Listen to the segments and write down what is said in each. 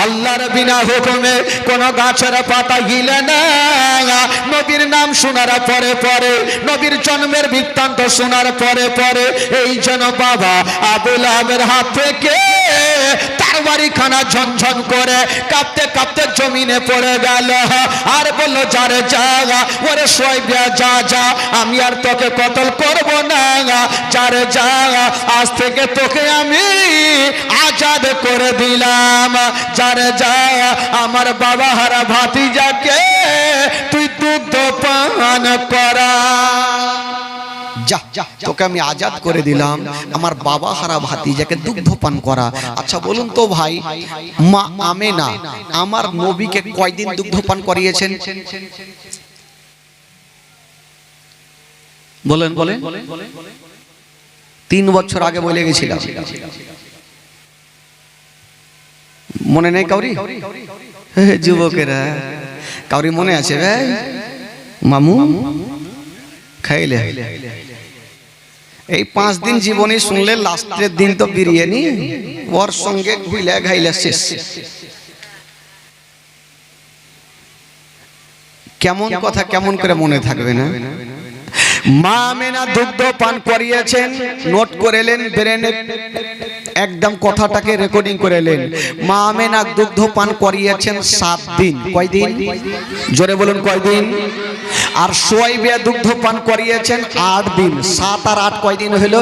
আল্লাহর বিনা হুকুমে কোন গাছের পাতা হিলে না। নবীর নাম শোনার পরে পরে, নবীর জন্মের বৃত্তান্ত শোনার পরে পরে এই যেন বাবা আবু লাহাবের হাত থেকে তার বাড়িখানা ঝনঝন করে কাঁপতে কাঁপতে জমিনে পড়ে গেল। আর বলল, যারে যা, ওরে শোয়বা যা যা, আমি আর তোকে কতল করব না। যারে যা, আজ থেকে তোকে আমি আজাদ করে দিলাম। যারে যা, আমার বাবা হারা ভাতিজাকে তুই দুধ পান করা। যা যা, তোকে আমি আজাদ করে দিলাম, আমার বাবা হারা ভাতিজাকে দুগ্ধ পান করা। আচ্ছা বলুন তো ভাই, মা আমেনা আমার নবীকে কয়দিন দুগ্ধ পান করিয়েছেন? বলেন বলেন। 3 বছর আগে বলে গেছিলাম, মনে নেই কাউরি? যুবকেরা কাউরি মনে আছে ভাই? মামু খাইলে এই 5 দিন জীবনে শুনলে, লাস্টের দিন তো বিরিয়ানি, ওর সঙ্গে ঘুইলা ঘাইলা শেষ। কেমন কথা কেমন করে মনে থাকবে না? মা আমেনা দুগ্ধ পান করিয়েছেন, নোট করেলেন ব্রেনে, একদম কথাটাকে রেকর্ডিং করেলেন। মা আমেনা দুগ্ধ পান করিয়েছেন 7 দিন। কয়দিন? জোরে বলুন কয়দিন? আর শোয়বা দুগ্ধ পান করিয়েছেন 8 দিন। 7 আর 8 কয়দিন হলো?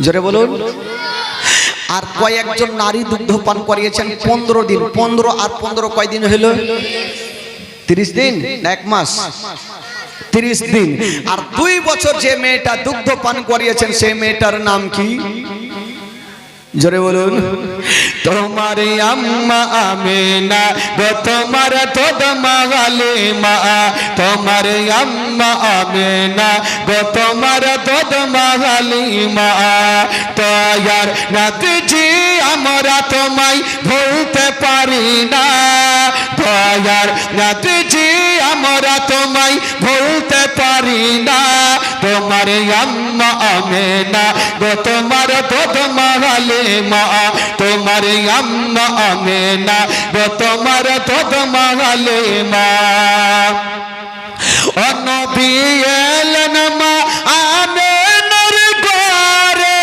জোরে বলুন। আর কয়েকজন নারী দুগ্ধ পান করিয়েছেন 15 দিন। 15 আর 15 কয়দিন হলো? 30 দিন না 1 মাস? 30 দিন। আর 2 বছর যে মেয়েটা দুগ্ধ পান করিয়েছেন সেই মেয়েটার নাম কি? জোরে বলুন। তোমার আম্মা আমেনা গো, তোমার তোদ মাগালিমা। তোমার আম্মা আমেনা গো, তোমার তোদ মাগালিমা। তয়ার নাতিজি আমরা তোমায় ভুলতে পারি না। তয়ার নাতিজি আমরা তোমায় ভুলতে পারি না। তোমার আম্মা আমেনা গো, তোমার তোদ মাগালিমা। তোমার আম্মা আমেনা গো, তোমার তোদ মাগালিমা। ও নবী এলেন মা আমেনার ঘরে,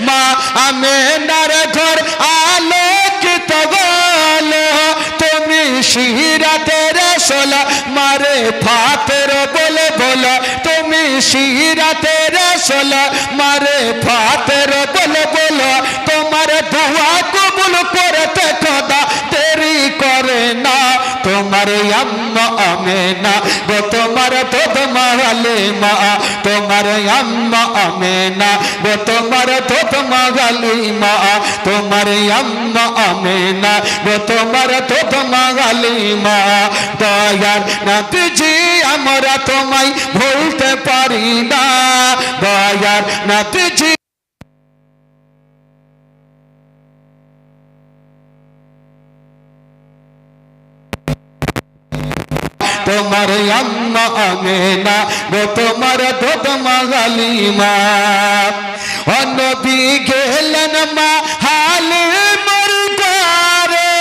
মা আমেনার ঘর আলোকিত গেল। তুমি শিরাতের সোলা মারে ফাতের বলে বলো, তুমি শিরাতের সোলা মারে ফাতের বলে বলো। তোমার দোয়া কবুল করতে খোদা দেরি করে না। তোমার আম্মা আমেনা গো, তোমার তোদ মাগালিমা। তোমার আম্মা আমেনা গো, তোমার তোদ মাগালিমা। তোমার আম্মা আমেনা গো, তোমার তোদ মাগালিমা। দয়ার নাতিজি আমরা তোমায় ভুলতে পারি না। দয়ার নাতিজি তোমার আম্মা আমেনা গো, তোমার তোদ মাগালিমা। ও নবী গেলেন মা হালিমার ঘরে,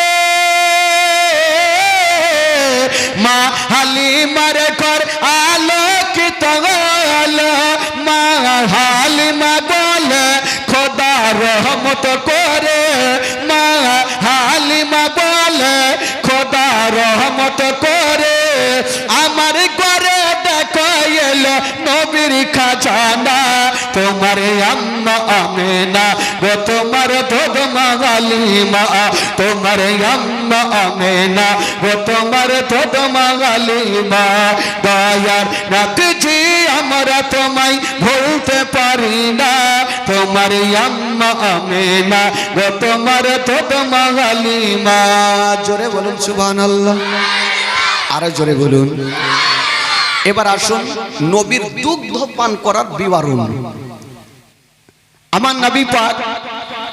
মা হালিমার ঘর আলোকিত গেল। মা হালিমা বলে খোদা রহমত করে। মা হালিমা বলে খোদা রহমত করে। আমার ঘরে দেখো এলো নবীর খাজানা। তোমার আম্মা আমেনা গো, তোমার তোদ মাগালিমা। তোমার আম্মা আমেনা গো, তোমার তোদ মাগালিমা। দয়ার নাতিজি আমরা তোমায় ভুলতে পারি না। তোমার আম্মা আমেনা গো, তোমার তোদ মাগালিমা। জোরে বলুন সুবহানাল্লাহ। আরো জোরে বলুন। এবার আসুন নবীর দুগ্ধ পান করার বিবরণ। আমার নবী পাক,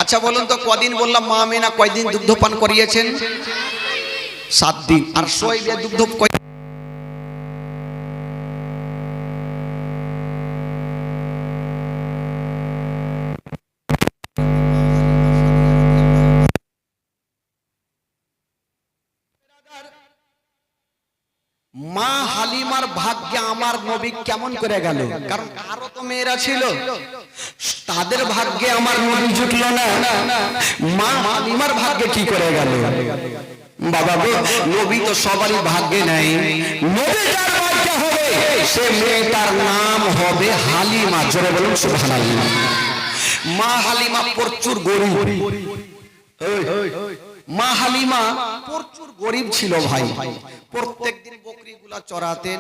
আচ্ছা বলুন তো কদিন বললাম মা আমেনা কয়দিন দুগ্ধ পান করিয়েছেন? 7 দিন। আর শোয়বা দুগ্ধ আমার নবী কেমন করে গেল? কারণ আরো তো মেয়েরা ছিল, তাদের ভাগ্যে আমার নবী জুটলো না, মা হালিমার ভাগ্যে কি করে গেল? বাবা গো, নবী তো সবারই ভাগ্যে নাই। নবী যার ভাগ্যে হবে সে মেয়েটার নাম হবে হালিমা। জোরে বলুন সুবহানাল্লাহ। মা হালিমা প্রচুর গরিব। মা হালিমা প্রচুর গরিব ছিল ভাই। প্রত্যেকদিন বকরিগুলা চড়াতেন,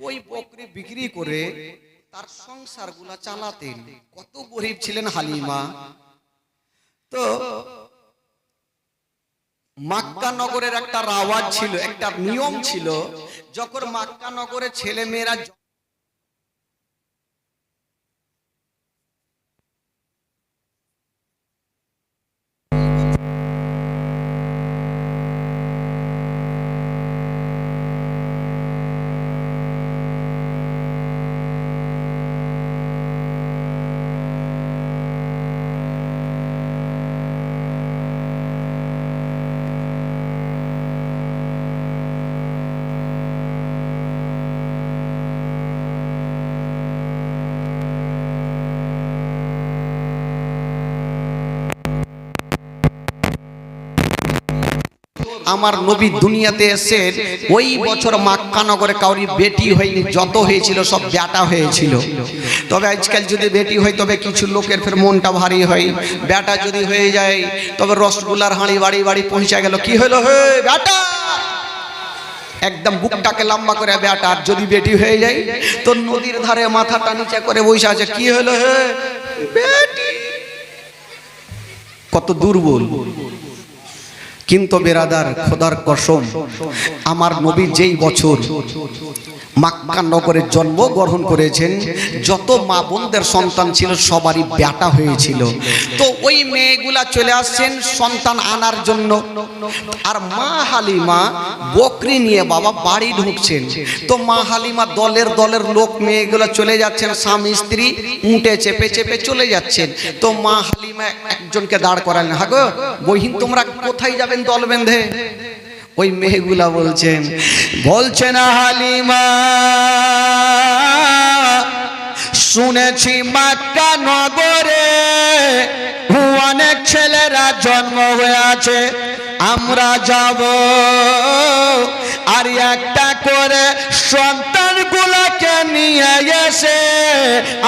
ওই বকরি বিক্রি করে তার সংসারগুলা চালাতেন। কত গরিব ছিলেন হালিমা। তো মক্কা নগরের একটা রাওয়াজ ছিল, একটা নিয়ম ছিল, যখন মক্কা নগরের ছেলে মেয়েরা আমার নবী দুনিয়াতে এসেছেন, ওই বছর মক্কা নগরে কাউরি বেটি হয়নি, যত হয়েছিল সব বেটা হয়েছিল। তবে আজকাল যদি বেটি হয় তবে কিছু লোকের ফের মনটা ভারী হয়, বেটা যদি হয়ে যায় তবে রসগোল্লার হাঁড়ি বাড়ি বাড়ি পৌঁছে গেল, কি হলো হে বেটা, একদম বুকটাকে লম্বা করে বেটা। আর যদি বেটি হয়ে যায় তো নদীর ধারে মাথাটা নিচে করে বসে আছে, কি হলো হে বেটি। কত দুর্বল। কিন্তু বেরাদার, খোদার কসম, আমার নবী যেই বছর মক্কা নগরে জন্মগ্রহণ করেছেন, যত মা বোনদের সন্তান ছিল সবারই বেটা হয়েছিল। তো ওই মেয়েগুলা চলে আসছেন সন্তান আনার জন্য, আর মা হালিমা বকরি নিয়ে বাবা বাড়ি ঢুকছেন। তো মা হালিমা দলের দলের লোক মেয়েগুলা চলে যাচ্ছেন, স্বামী স্ত্রী উঠে চেপে চেপে চলে যাচ্ছেন। তো মা হালিমা একজনকে দাঁড় করালেন, হাগো বহিন তোমরা কোথায় যাবেন দল বেঁধে? ওই মেয়েগুলা বলছেন হালিমা, শুনেছি মক্কা নগরে অনেক ছেলেরা জন্ম হয়েছে, আমরা যাব আর একটা করে সন্তানগুলোকে নিয়ে এসে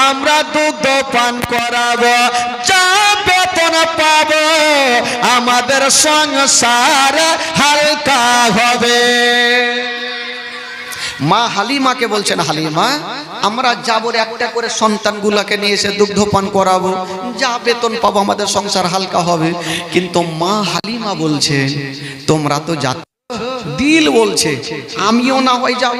আমরা দুধ পান করাবো, যা বেতন পাবো আমাদের সংসার হালকা হবে। মা হালিমাকে বলছেন, হালিমা আমরা যাবো একটা করে সন্তানগুলোকে নিয়ে এসে দুগ্ধ পান করাবো, যা বেতন পাবো আমাদের সংসার হালকা হবে। কিন্তু মা হালিমা বলছেন, তোমরা তো দিল বলছে আমিও না হয় যাব,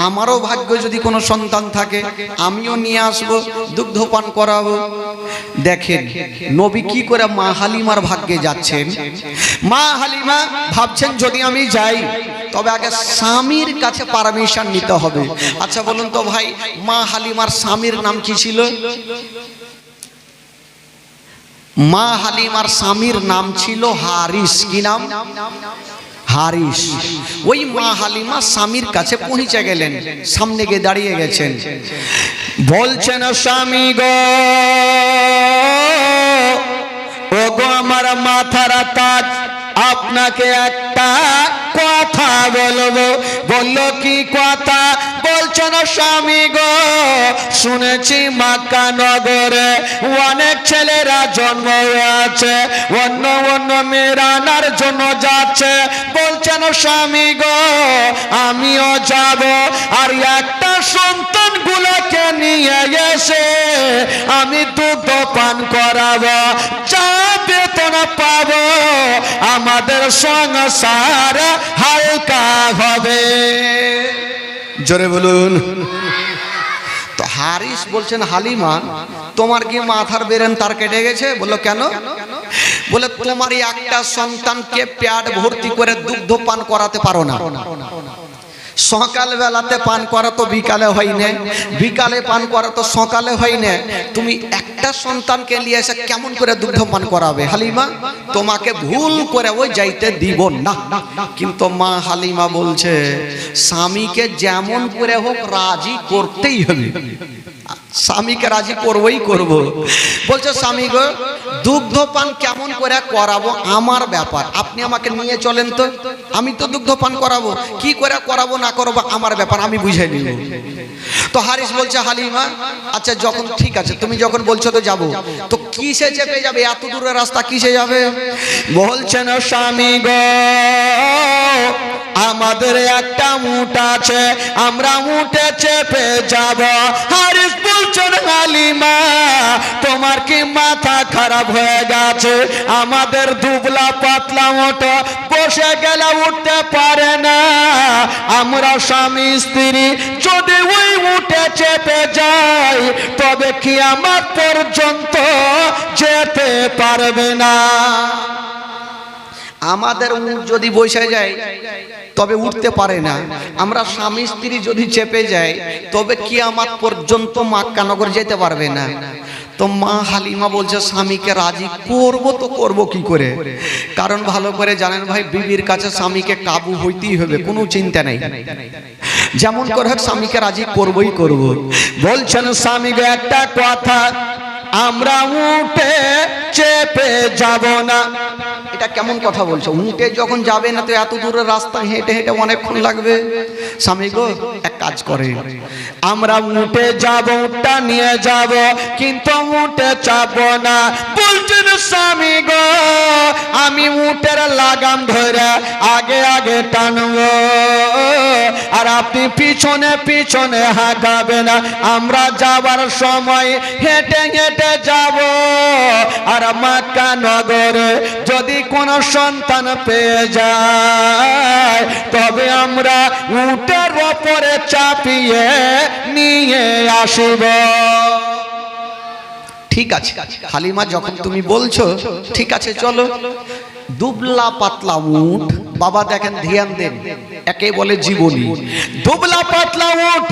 আমারও ভাগ্য যদি কোনো সন্তান থাকে আমিও নিয়ে আসবো, দুগ্ধ পান করাবো। দেখেন নবী কি করে মা হালিমার ভাগ্যে যাচ্ছেন। মা হালিমা ভাবছেন যদি আমি যাই তবে আগে স্বামীর কাছে পারমিশন নিতে হবে। আচ্ছা বলুন তো ভাই, মা হালিমার স্বামীর নাম কি ছিল? মা হালিমার স্বামীর নাম ছিল হারিস। কি নাম? হারিস। ওই মা হালিমা স্বামীর কাছে পৌঁছে গেলেন, সামনে গিয়ে দাঁড়িয়ে গেছেন, বলছেন স্বামী গো, ও গো আমার মাথার তাজ, আপনাকে একটা কথা বলবো। বলল কি কথা? বলছেন স্বামী গো, শুনেছি মক্কা নগরে অনেক ছেলেরা জন্ম হয়েছে, অন্য অন্য মেয়েরা আনার জন্য যাচ্ছে। বলছেন স্বামী গো, আমিও যাব আর একটা সন্তান গুলোকে নিয়ে এসে আমি দুধ পান করাবো, যা বেতন পাবো আমাদের সংসার হালকা হবে। জোরে বলুন। তো হারিস বলছেন, হালিমা তোমার কি মাথার বেরেন তার কেটে গেছে? বললো কেন? বলে তোমারই একটা সন্তানকে পেট ভর্তি করে দুগ্ধ পান করাতে পারো না, সকাল বেলাতে পান করা তো বিকালে হয় না, বিকালে পান করা তো সকালে হয় না। তুমি একটা সন্তানকে নিয়ে এসে কেমন করে দুগ্ধ পান করাবে? হালিমা তোমাকে ভুল করে ওই যাইতে দিব না। কিন্তু মা হালিমা বলছে স্বামীকে যেমন করে হোক রাজি করতেই হবে, স্বামীকে রাজি করবই করব। বলছে স্বামী গো দুগ্ধ পান কেমন করে করাবো আমার ব্যাপার, আপনি আমাকে নিয়ে চলেন তো, আমি তো দুগ্ধ পান করাবো, কি করে করাবো না করবো আমার ব্যাপার, আমি বুঝে নিব। তো হারিস বলছে হালিমা আচ্ছা যখন ঠিক আছে তুমি যখন বলছো তো যাবো, তো কিসে চেপে যাবে? এত দূরের রাস্তা কিসে যাবে? বলছেন স্বামী গো আমাদের একটা উট আছে, আমরা উটে চেপে যাব। হারিস বলছেন হালিমা তোমার কি মাথা খারাপ হয়ে গেছে? আমাদের দুবলা পাতলা উট বসে গেলে উঠতে পারে না, আমরা স্বামী স্ত্রী যদি ওই উটে চেপে যাই তবে কিয়ামত পর্যন্ত যেতে পারবে না। আমাদের উট যদি বসে যায় তবে উঠতে পারে না, আমরা স্বামী স্ত্রী যদি চেপে যাই তবে কিয়ামত পর্যন্ত মক্কা নগর যেতে পারবে না। তো মা হালিমা বলছে স্বামীকে রাজি করব তো করব কি করে? কারণ ভালো করে জানেন ভাই বিবির কাছে স্বামীকে কাবু হইতেই হবে, কোনো চিন্তা নেই, যেমন করে হোক স্বামীকে রাজি করবই করব। বলছেন স্বামীকে একটা কথা আমরা উঠে চেপে যাব না। এটা কেমন কথা বলছো? উঠে যখন যাবে না তো এত দূরের রাস্তা হেঁটে হেঁটে অনেকক্ষণ লাগবে। স্বামী গো এক কাজ করে আমরা উঠে যাব, উঠটা নিয়ে যাব কিন্তু উঠে চাপবো না। বলছেন স্বামী গো আমি উঠের লাগাম ধরে আগে আগে টানবো আর আপনি পিছনে পিছনে হাঁটাবেন, আমরা যাবার সময় হেঁটে হেঁটে যাব। আর মক্কা নগরে যদি কোন সন্তান পেয়ে যায় তবে আমরা উটের উপরে চাপিয়ে নিয়ে আসব। ঠিক আছে হালিমা যখন তুমি বলছো ঠিক আছে চলো। দুবলা পাতলা উট, বাবা দেখেন ধ্যান দেন, একে বলে জীবনী। দুবলা পাতলা উট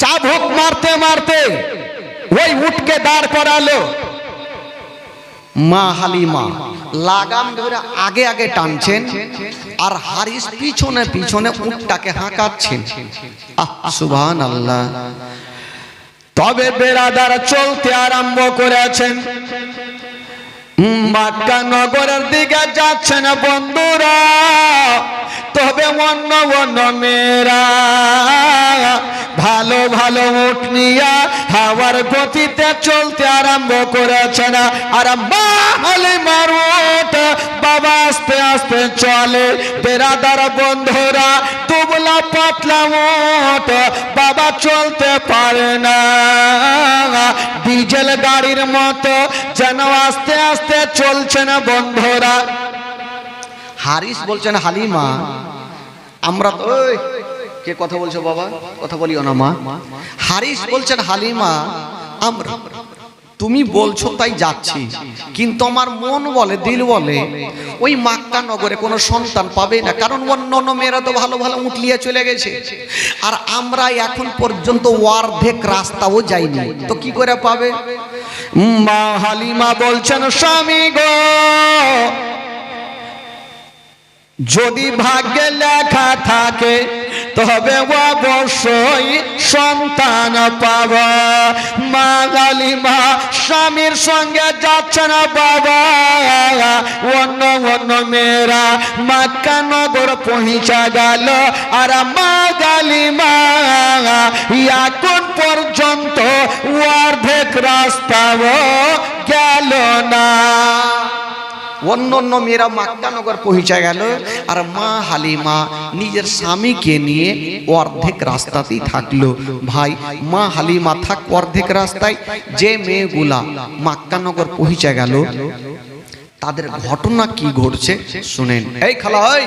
চাবুক মারতে মারতে ওই উটকে দাঁড় করালো। মা হালিমা লাগাম ধরে আগে আগে টানছেন আর হারিস পিছনে পিছনে উটটাকে হাঁকাচ্ছেন। সুবহানাল্লাহ। তবে বেরাদার চলতে আরম্ভ করেছেন, মক্কা নগরের দিকে যাচ্ছেন বন্ধুরা। তবে অন্য অন্য মেয়েরা ভালো ভালো উট নিয়া হাওয়ার গতিতে চলতে আরম্ভ করেছেন। আর মা হালিমার উট বাবা আস্তে আস্তে চলে। বেরাদার বন্ধুরা দুবলা পাতলা উট বাবা চলতে পারে না, ডিজেল গাড়ির মতো যেন আস্তে আস্তে চলছেন বন্ধুরা। হারিস বলছেন হালিমা আমরা তো কে কথা বলছো বাবা, কথা বলিও না মা। হারিস বলছেন হালিমা আমরা তুমি বলছো তাই যাচ্ছি, কিন্তু আমার মন বলে দিল বলে ওই মক্কা নগরে কোনো সন্তান পাবে না, কারণ অন্য মেয়েরা তো ভালো ভালো উঠলিয়ে চলে গেছে আর আমরা এখন পর্যন্ত অর্ধেক রাস্তাও যাইনি, তো কি করে পাবে? মা হালিমা বলছেন স্বামী গো যদি ভাগ্যে লেখা থাকে তবে অবশ্যই সন্তান পাবা। মা হালিমা স্বামীর সঙ্গে যাচ্ছে না বাবা। অন্য অন্য মেয়েরা মক্কা নগর পৌঁছা গেল আর মা হালিমা এখন পর্যন্ত অর্ধেক রাস্তাও গেল না। অন্য অন্য মেয়েরা মক্কা নগর পৌঁছে গেল আর মা হালিমা নিজের স্বামীকে নিয়ে অর্ধেক রাস্তাতেই থাকলো। ভাই মা হালিমা থাক অর্ধেক রাস্তায়, যে মেয়েগুলা মক্কা নগর পৌঁছে গেল তাদের ঘটনা কি ঘটছে শুনেন। এই খালা ওই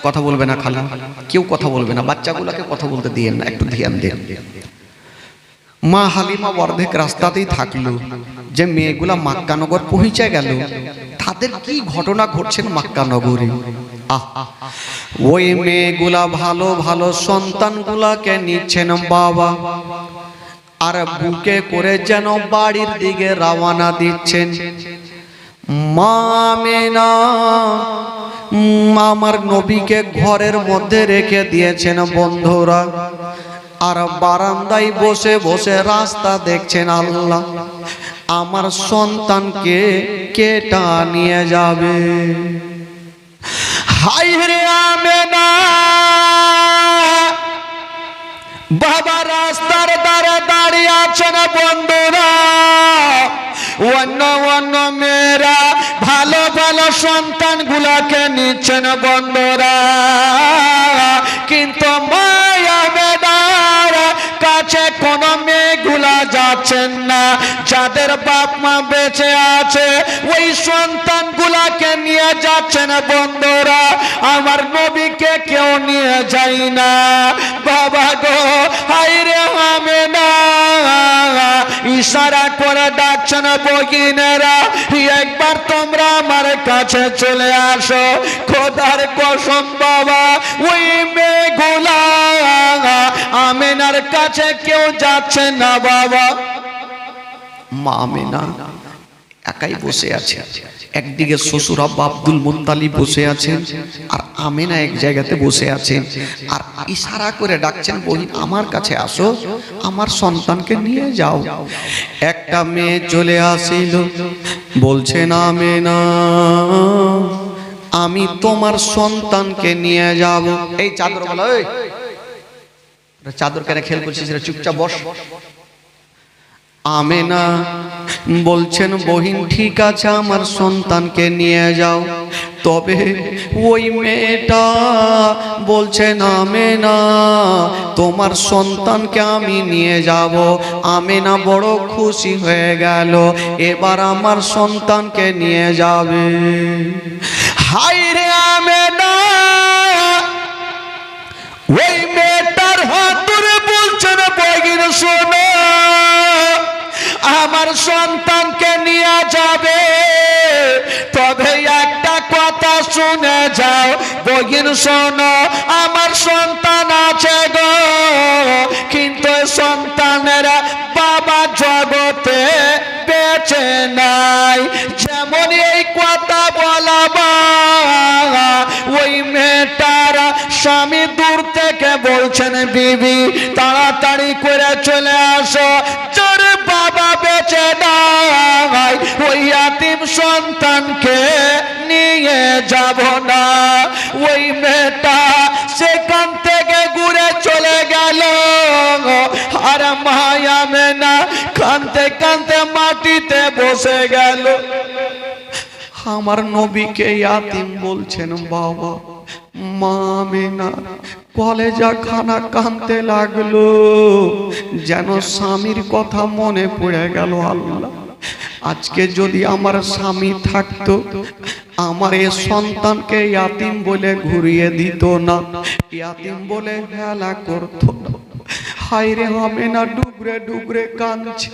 কথা বলবে না, খালা কেউ কথা বলবে না, বাচ্চাগুলাকে কথা বলতে দিয়েন না, একটু ধ্যান দেন। মা হালিমা অর্ধেক রাস্তাতেই থাকলো, যে মেয়েগুলা মক্কা নগর পৌঁছে গেল তাদের কি ঘটনা ঘটছেন মক্কা নগরে ওই মেয়েগুলা ভালো ভালো সন্তানগুলাকে নিচ্ছেন বাবা, আর বুকে করে যেন বাড়ির দিকে রওনা দিচ্ছেন। মা আমেনা আমার নবীকে ঘরের মধ্যে রেখে দিয়েছেন বন্ধুরা, আর বারান্দায় বসে বসে রাস্তা দেখছেন। আল্লাহ, আমার সন্তানকে কেটা নিয়ে যাবে। হায় রে আমেনা, বাবা রাস্তার ধারে দাঁড়িয়ে আছেন বন্ধুরা। অন্য অন্য মেয়েরা ভালো ভালো সন্তান গুলাকে নিচ্ছেন বন্ধুরা, কিন্তু মায়া মেয়ের কাছে কোন মেয়েগুলা যাচ্ছেন না। যাদের বাপ মা বেঁচে আছে ওই সন্তান গুলাকে নিয়ে যাচ্ছেন বন্ধুরা, আমার নবীকে কেউ নিয়ে যায় না। বাবা গো, হায়রে আমেনা, ইশারা করে ডাকছেন বগিনেরা, একবার তোমরা আমার কাছে চলে আসো। খোদার কসম বাবা, ওই মেয়েগুলা আমেনার কাছে কেউ যাচ্ছে না বাবা। মা আমেনা একাই বসে আছে, একদিকে শ্বশুর আব্বা আব্দুল মুত্তালিব বসে আছেন, আর আমেনা এক জায়গাতে বসে আছেন, আর ইশারা করে ডাকছেন, বহিন আমার কাছে আসো, আমার সন্তানকে নিয়ে যাও। একটা মেয়ে চলে আসিল, বলছেন আমেনা আমি তোমার সন্তানকে নিয়ে যাব। এই চাদর বলো, চাদর কেন খেয়াল করছিস, চুপচাপ বস। আমেনা বলছেন, বহিন ঠিক আছে আমার সন্তানকে নিয়ে যাও। তবে ওই মেয়েটা বলছেন, আমেনা তোমার সন্তানকে আমি নিয়ে যাব। আমেনা বড় খুশি হয়ে গেল, এবার আমার সন্তানকে নিয়ে যাবে। হায় রে আমেনা, ওই মেয়েটার হাত ধরে বলছেন, বহিন শোনো, আমার সন্তানকে নিয়ে যাবে, তবে একটা কথা শুনে যাও। বহিন শোনো, আমার সন্তান আছে গো, কিন্তু সন্তানের বাবা জগতে বেঁচে নাই। যেমন এই কথা বলা, ওই মেয়েটার স্বামী দূর থেকে বলছেন, বিবি তাড়াতাড়ি করে চলে আসো, তোর বাবা বেঁচে নাই, ওই ইয়াতিম সন্তানকে নিয়ে যাব না। ওই মেয়েটা সেখান থেকে ঘুরে চলে গেল, আর মায়া আমেনা কাঁদতে কাঁদতে মাটিতে বসে গেল। আমার নবীকে ইয়াতিম বলছেন বাবা। মা আমেনা কলেজা খানা কাঁদতে লাগলো, যেন স্বামীর কথা মনে পড়ে গেল। আল্লাহ, আজকে যদি আমার স্বামী থাকতো, আমার এই সন্তানকে ইয়াতিম বলে ঘুরিয়ে দিত না, ইয়াতিম বলে হেলা করতো না। হায় রে আমেনা ডুবরে ডুবরে কাঁদছে।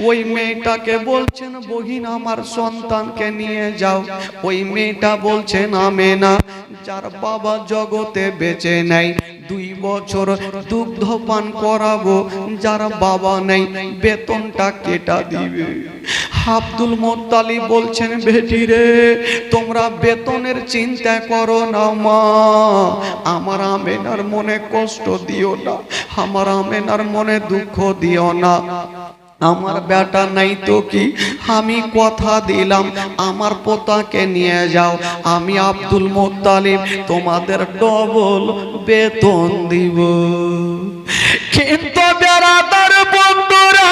ওই মেয়েটাকে বলছেন, বহিন আমার সন্তানকে নিয়ে যাও। ওই মেয়েটা বলছেন, আমেনা যার বাবা জগতে বেঁচে নাই 2 বছর দুগ্ধ পান করাবো, যার বাবা নেই বেতনটা কেটা দিবে। আব্দুল মুত্তালিব বলছেন, বেটি রে তোমরা বেতনের চিন্তা করো না মা, আমার আমেনার মনে কষ্ট দিও না, আমার আমেনার মনে দুঃখ দিও না। আমার বেটা নাই তো কি, আমি কথা দিলাম আমার পোতাকে নিয়ে যাও, আমি আব্দুল মুত্তালিব তোমাদের ডবল বেতন দিব। কিন্তু বেরাদার বন্ধুরা,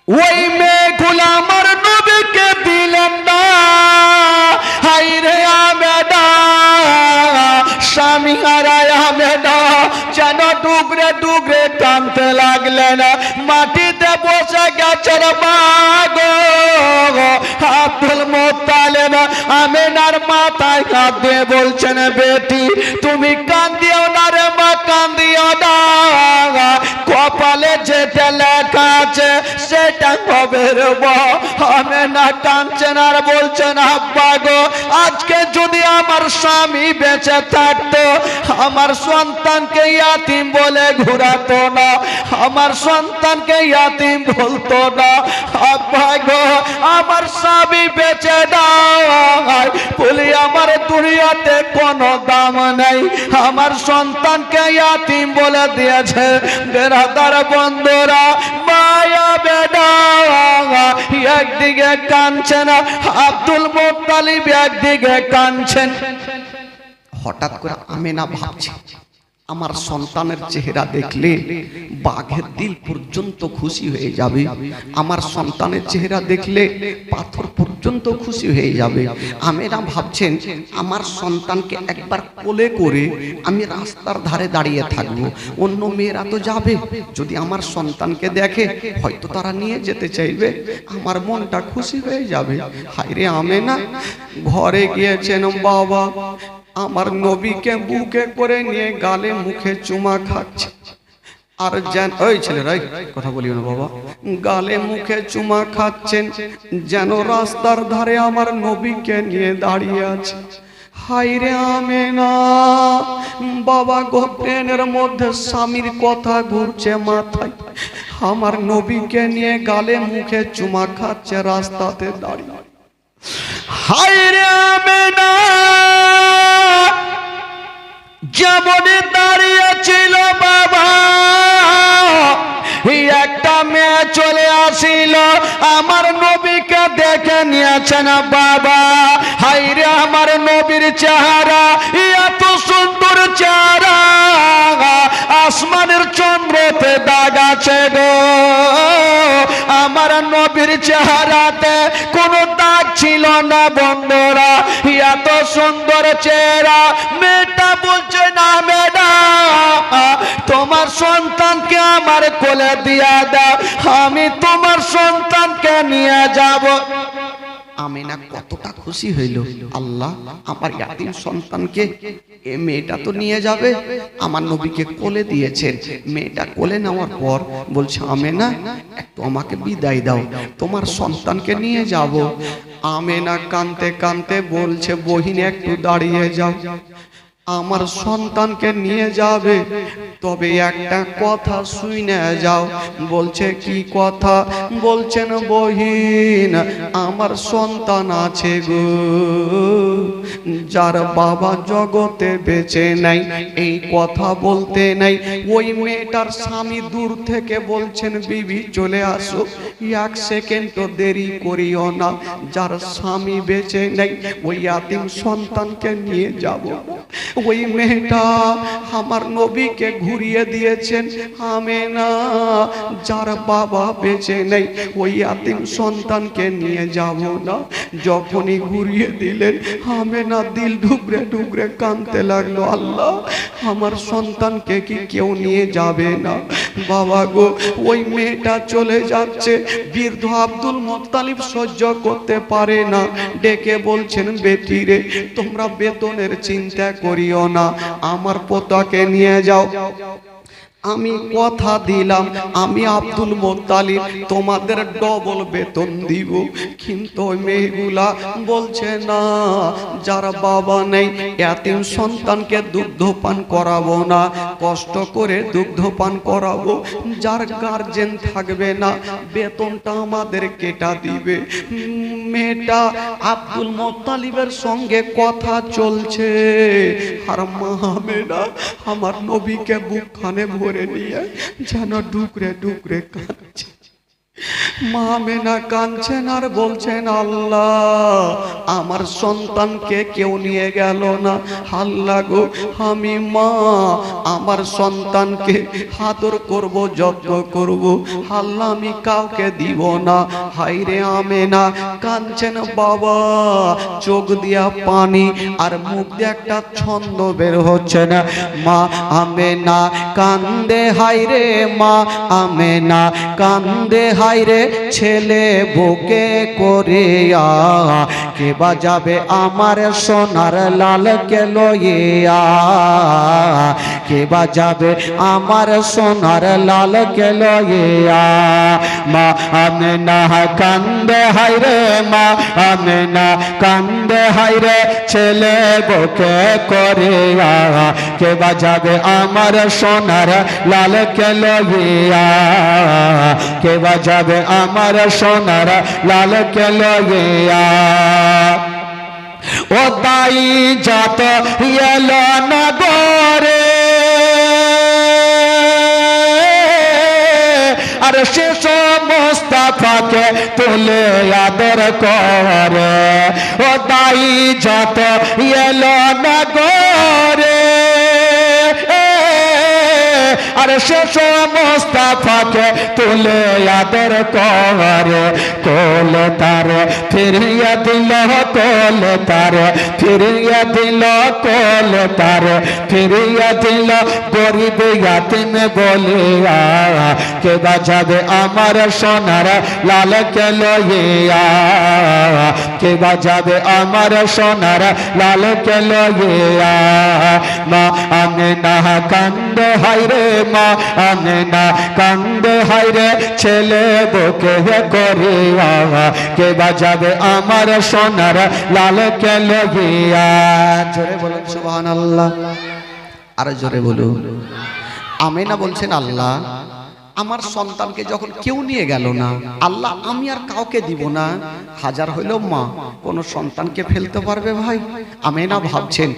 ওই মেয়েগুলো আমার নবীকে দিলেন না। হায় রে আমেনা, স্বামী হারায় আমেনা যেন ডুগরে ডুগরে টানতে লাগলেন, মাটিতে বসে গেছেন। মাগো আব্দুল মুত্তালিব আমেনার মাথায় হাত দিয়ে বলছেন, বেটি তুমি কান্দিও না রে মা, কান্দিও না, কপালে যেটা লেখা আছে সেটা হবে নূরের মা আমেনা কাঁদছেন আর বলছেন, আব্বা গো, আজকে যদি আমার স্বামী বেঁচে থাকতো আমার সন্তানকে ইয়াতিম বলে ঘুরাতো না, আমার সন্তানকে ইয়াতিম বলতো না। আব্বা গো, আমার স্বামী বেঁচে নাই বলি আমার দুনিয়াতে কোনো দাম নেই, আমার সন্তানকে ইয়াতিম বলে দিয়েছে। বেরাদার বন্ধুরা, মায়া বেদা একদিকে কাঁদছেন, আব্দুল মুত্তালিব একদিকে কাঁদছেন। হঠাৎ করে আমেনা ভাবছে, আমার সন্তানের চেহারা দেখলে বাঘের দিল পর্যন্ত খুশি হয়ে যাবে, আমার সন্তানের চেহারা দেখলে পাথর পর্যন্ত খুশি হয়ে যাবে। আমেনা ভাবছেন, আমার সন্তানকে একবার কোলে করে আমি রাস্তার ধারে দাঁড়িয়ে থাকবো, অন্য মেয়েরা তো যাবে, যদি আমার সন্তানকে দেখে হয়তো তারা নিয়ে যেতে চাইবে, আমার মনটা খুশি হয়ে যাবে। হায়রে আমেনা ঘরে গিয়েছেন, বাবা আমার নবীকে বুকে করে নিয়ে গালে মুখে চুমা খাচ্ছে। আর যেন ওই ছেলেরাই কথা বলিও না বাবা, গালে মুখে চুমা খাচ্ছেন যেন রাস্তার ধারে আমার নবীকে নিয়ে দাঁড়িয়ে আছে। হায়রে আমেনা, বাবা গো, ট্রেনের মধ্যে স্বামীর কথা ঘুরছে মাথায়, আমার নবীকে নিয়ে গালে মুখে চুমা খাচ্ছে রাস্তাতে দাঁড়িয়ে। হায়রে আমেনা যেমন দাঁড়িয়ে ছিল বাবা, একটা মেয়ে চলে আসিল, আমার নবীকে দেখে নিয়েছেন বাবা। হায়রে আমার নবীর চেহারা এত সুন্দর চেহারা, আসমানের চন্দ্রতে দাগ আছে গো, আমার নবীর চেহারাতে কোনো দাগ ছিল না বন্ধুরা, এত সুন্দর চেহারা। মেয়েটা বলছে, না মেয়েটা, তোমার সন্তানকে আমার কোলে দিয়া দাও, আমি তোমার সন্তানকে নিয়ে যাব। আমেনা কতটা খুশি হইল, আল্লাহ আমার ইয়াতিম সন্তানকে এ মেয়েটা তো নিয়ে যাবে, আমার নবীকে কোলে দিয়েছেন। মেয়েটা কোলে নেওয়ার পর বলছে, আমেনা একটু আমাকে বিদায় দাও, তোমার সন্তানকে নিয়ে যাব। আমেনা কাঁদতে কাঁদতে বলছে, বহিন একটু দাঁড়িয়ে যাও, আমার সন্তানকে নিয়ে যাবে, তবে একটা কথা শুনে যাও। বলছে, কি কথা? বলছেন, বহিন আমার সন্তান আছে গো, যার বাবা জগতে বেঁচে নাই, এই কথা বলতে নাই। ওই মেয়েটার স্বামী দূর থেকে বলছেন, বিবি চলে আসো, এক সেকেন্ড দেরি করিও না, যার স্বামী বেঁচে নাই ওই ইয়াতিম সন্তানকে নিয়ে যাব। ওই মেয়েটা আমার নবীকে ঘুরিয়ে দিয়েছেন, আমেনা যার বাবা বেঁচে নেই ওই ইয়াতিম সন্তানকে নিয়ে যাব না। যখনই ঘুরিয়ে দিলেন, আমেনা দিল ডুবরে ডুবরে কাঁদতে লাগলো, আল্লাহ আমার সন্তানকে কি কেউ নিয়ে যাবে না? বাবা গো, ওই মেয়েটা চলে যাচ্ছে, বৃদ্ধ আব্দুল মুত্তালিব সহ্য করতে পারে না, ডেকে বলছেন, বেটি রে, তোমরা বেতনের চিন্তা করিও না, আমার পোতাকে নিয়ে যাও। আমি কথা দিলাম, আমি আব্দুল মুত্তালিব তোমাদের ডবল বেতন দিব। কিন্তু ওই মেয়েগুলা বলছে, না, যার বাবা নেই ইয়াতিম সন্তানকে দুগ্ধ পান করাবো না, কষ্ট করে দুগ্ধ পান করাবো, যার গার্জেন থাকবে না বেতনটা আমাদের কেটা দিবে। মেয়েটা আব্দুল মুত্তালিবের সঙ্গে কথা চলছে, আর মা আমেনা আমার নবীকে বুকখানে ভরে নিয়ে যেন ডুকরে ডুকরে কাঁদছে। মা আমেনা কাঁদছেন আর বলছেন, আল্লাহ আমার সন্তানকে কেউ নিয়ে গেল না, আল্লাহ গো আমি মা আমার সন্তানকে আদর করব, যত্ন করব, আল্লাহ আমি কাউকে দিব না। হায়রে আমেনা কাঁদছেন বাবা, চোখ দিয়া পানি আর মুখ দিয়ে একটা ছন্দ বের হচ্ছে না। মা আমেনা কান্দে, হায়রে মা আমেনা কান্দে, হায়রে ছেলে বুকে করিয়া কে বাজাবে আমার সোনার লালকে লইয়া, কে বাজাবে আমার সোনার লালকে লইয়া। মা আমেনা কান্দে হায়রে, মা আমেনা কান্দে হায়রে ছেলে বকে করিয়া, কে বাজাবে আমার সোনার লালকে লইয়া, কে বাজাবে আমার সোনার লালকে লইয়া। ও দাই যত এলো নগরে, আর সে মুস্তাফাকে তুলে আদর করে। ও দাই যত এলো নগরে, আর শেষ মুস্তাফাকে তুলে আদর করে। কোল তার ফিরিয়ে দিল, কোল তার ফিরিয়ে দিল, কোল তার ফিরিয়ে দিল গরিব ইয়াতিম বলিয়া, কে বাজাবে আমার সোনার লালকে লইয়া, কে বাজাবে আমার সোনার লালকে লইয়া। মা আমেনা কান্দে হায়রে, মা আমেনা কান্দে হায়রে ছেলে বকে করিয়া, কে বাজাবে আমার সোনার লালকে লইয়া। জোরে বলুন সুবহানাল্লাহ, আর জোরে বলুন। আমেনা বলছেন আল্লাহ আমার সন্তানকে যখন কেউ নিয়ে গেল না, আল্লাহ আমি আর কাউকে দিব না। হাজার হইলেও মা কোন সন্তানকে ফেলতে পারবে ভাই? আমেনা ভাবছেন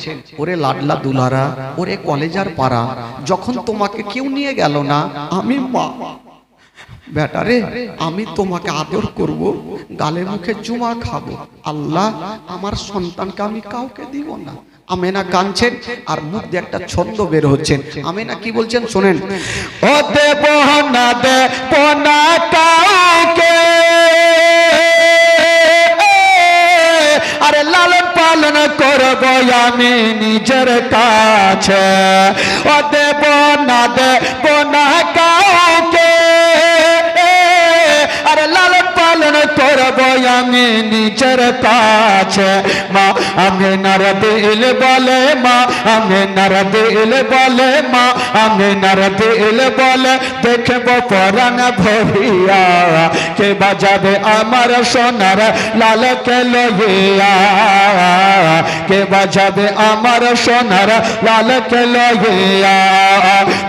ওরে লাডলা দুলারা, ওরে কলেজার পাড়া, যখন তোমাকে কেউ নিয়ে গেল না, আমি মা বেটারে আমি তোমাকে আদর করব, গালে মুখে চুমা খাবো, আল্লাহ আমার সন্তানকে আমি কাউকে দিব না। আমেনা কাঁদছেন আর মুখ দিয়ে একটা ছন্দ বের হচ্ছেন। আমেনা কি বলছেন শোনেন। ও দেব না দেব না কাউকে, আরে লালন পালন করব আমি নিজের কাছে। ও দেব না দেব না কাউকে, আরে লালন পালন করব আমি নিজের কাছে। মা আমেনার দিল বলে, মা আমেনার দিল বলে, মা আমেনার দিল বলে দেখব পরাণ ভরিয়া, কে বাজাবে আমার সোনার লালকে লইয়া, কে বাজাবে আমার সোনার লালকে লইয়া।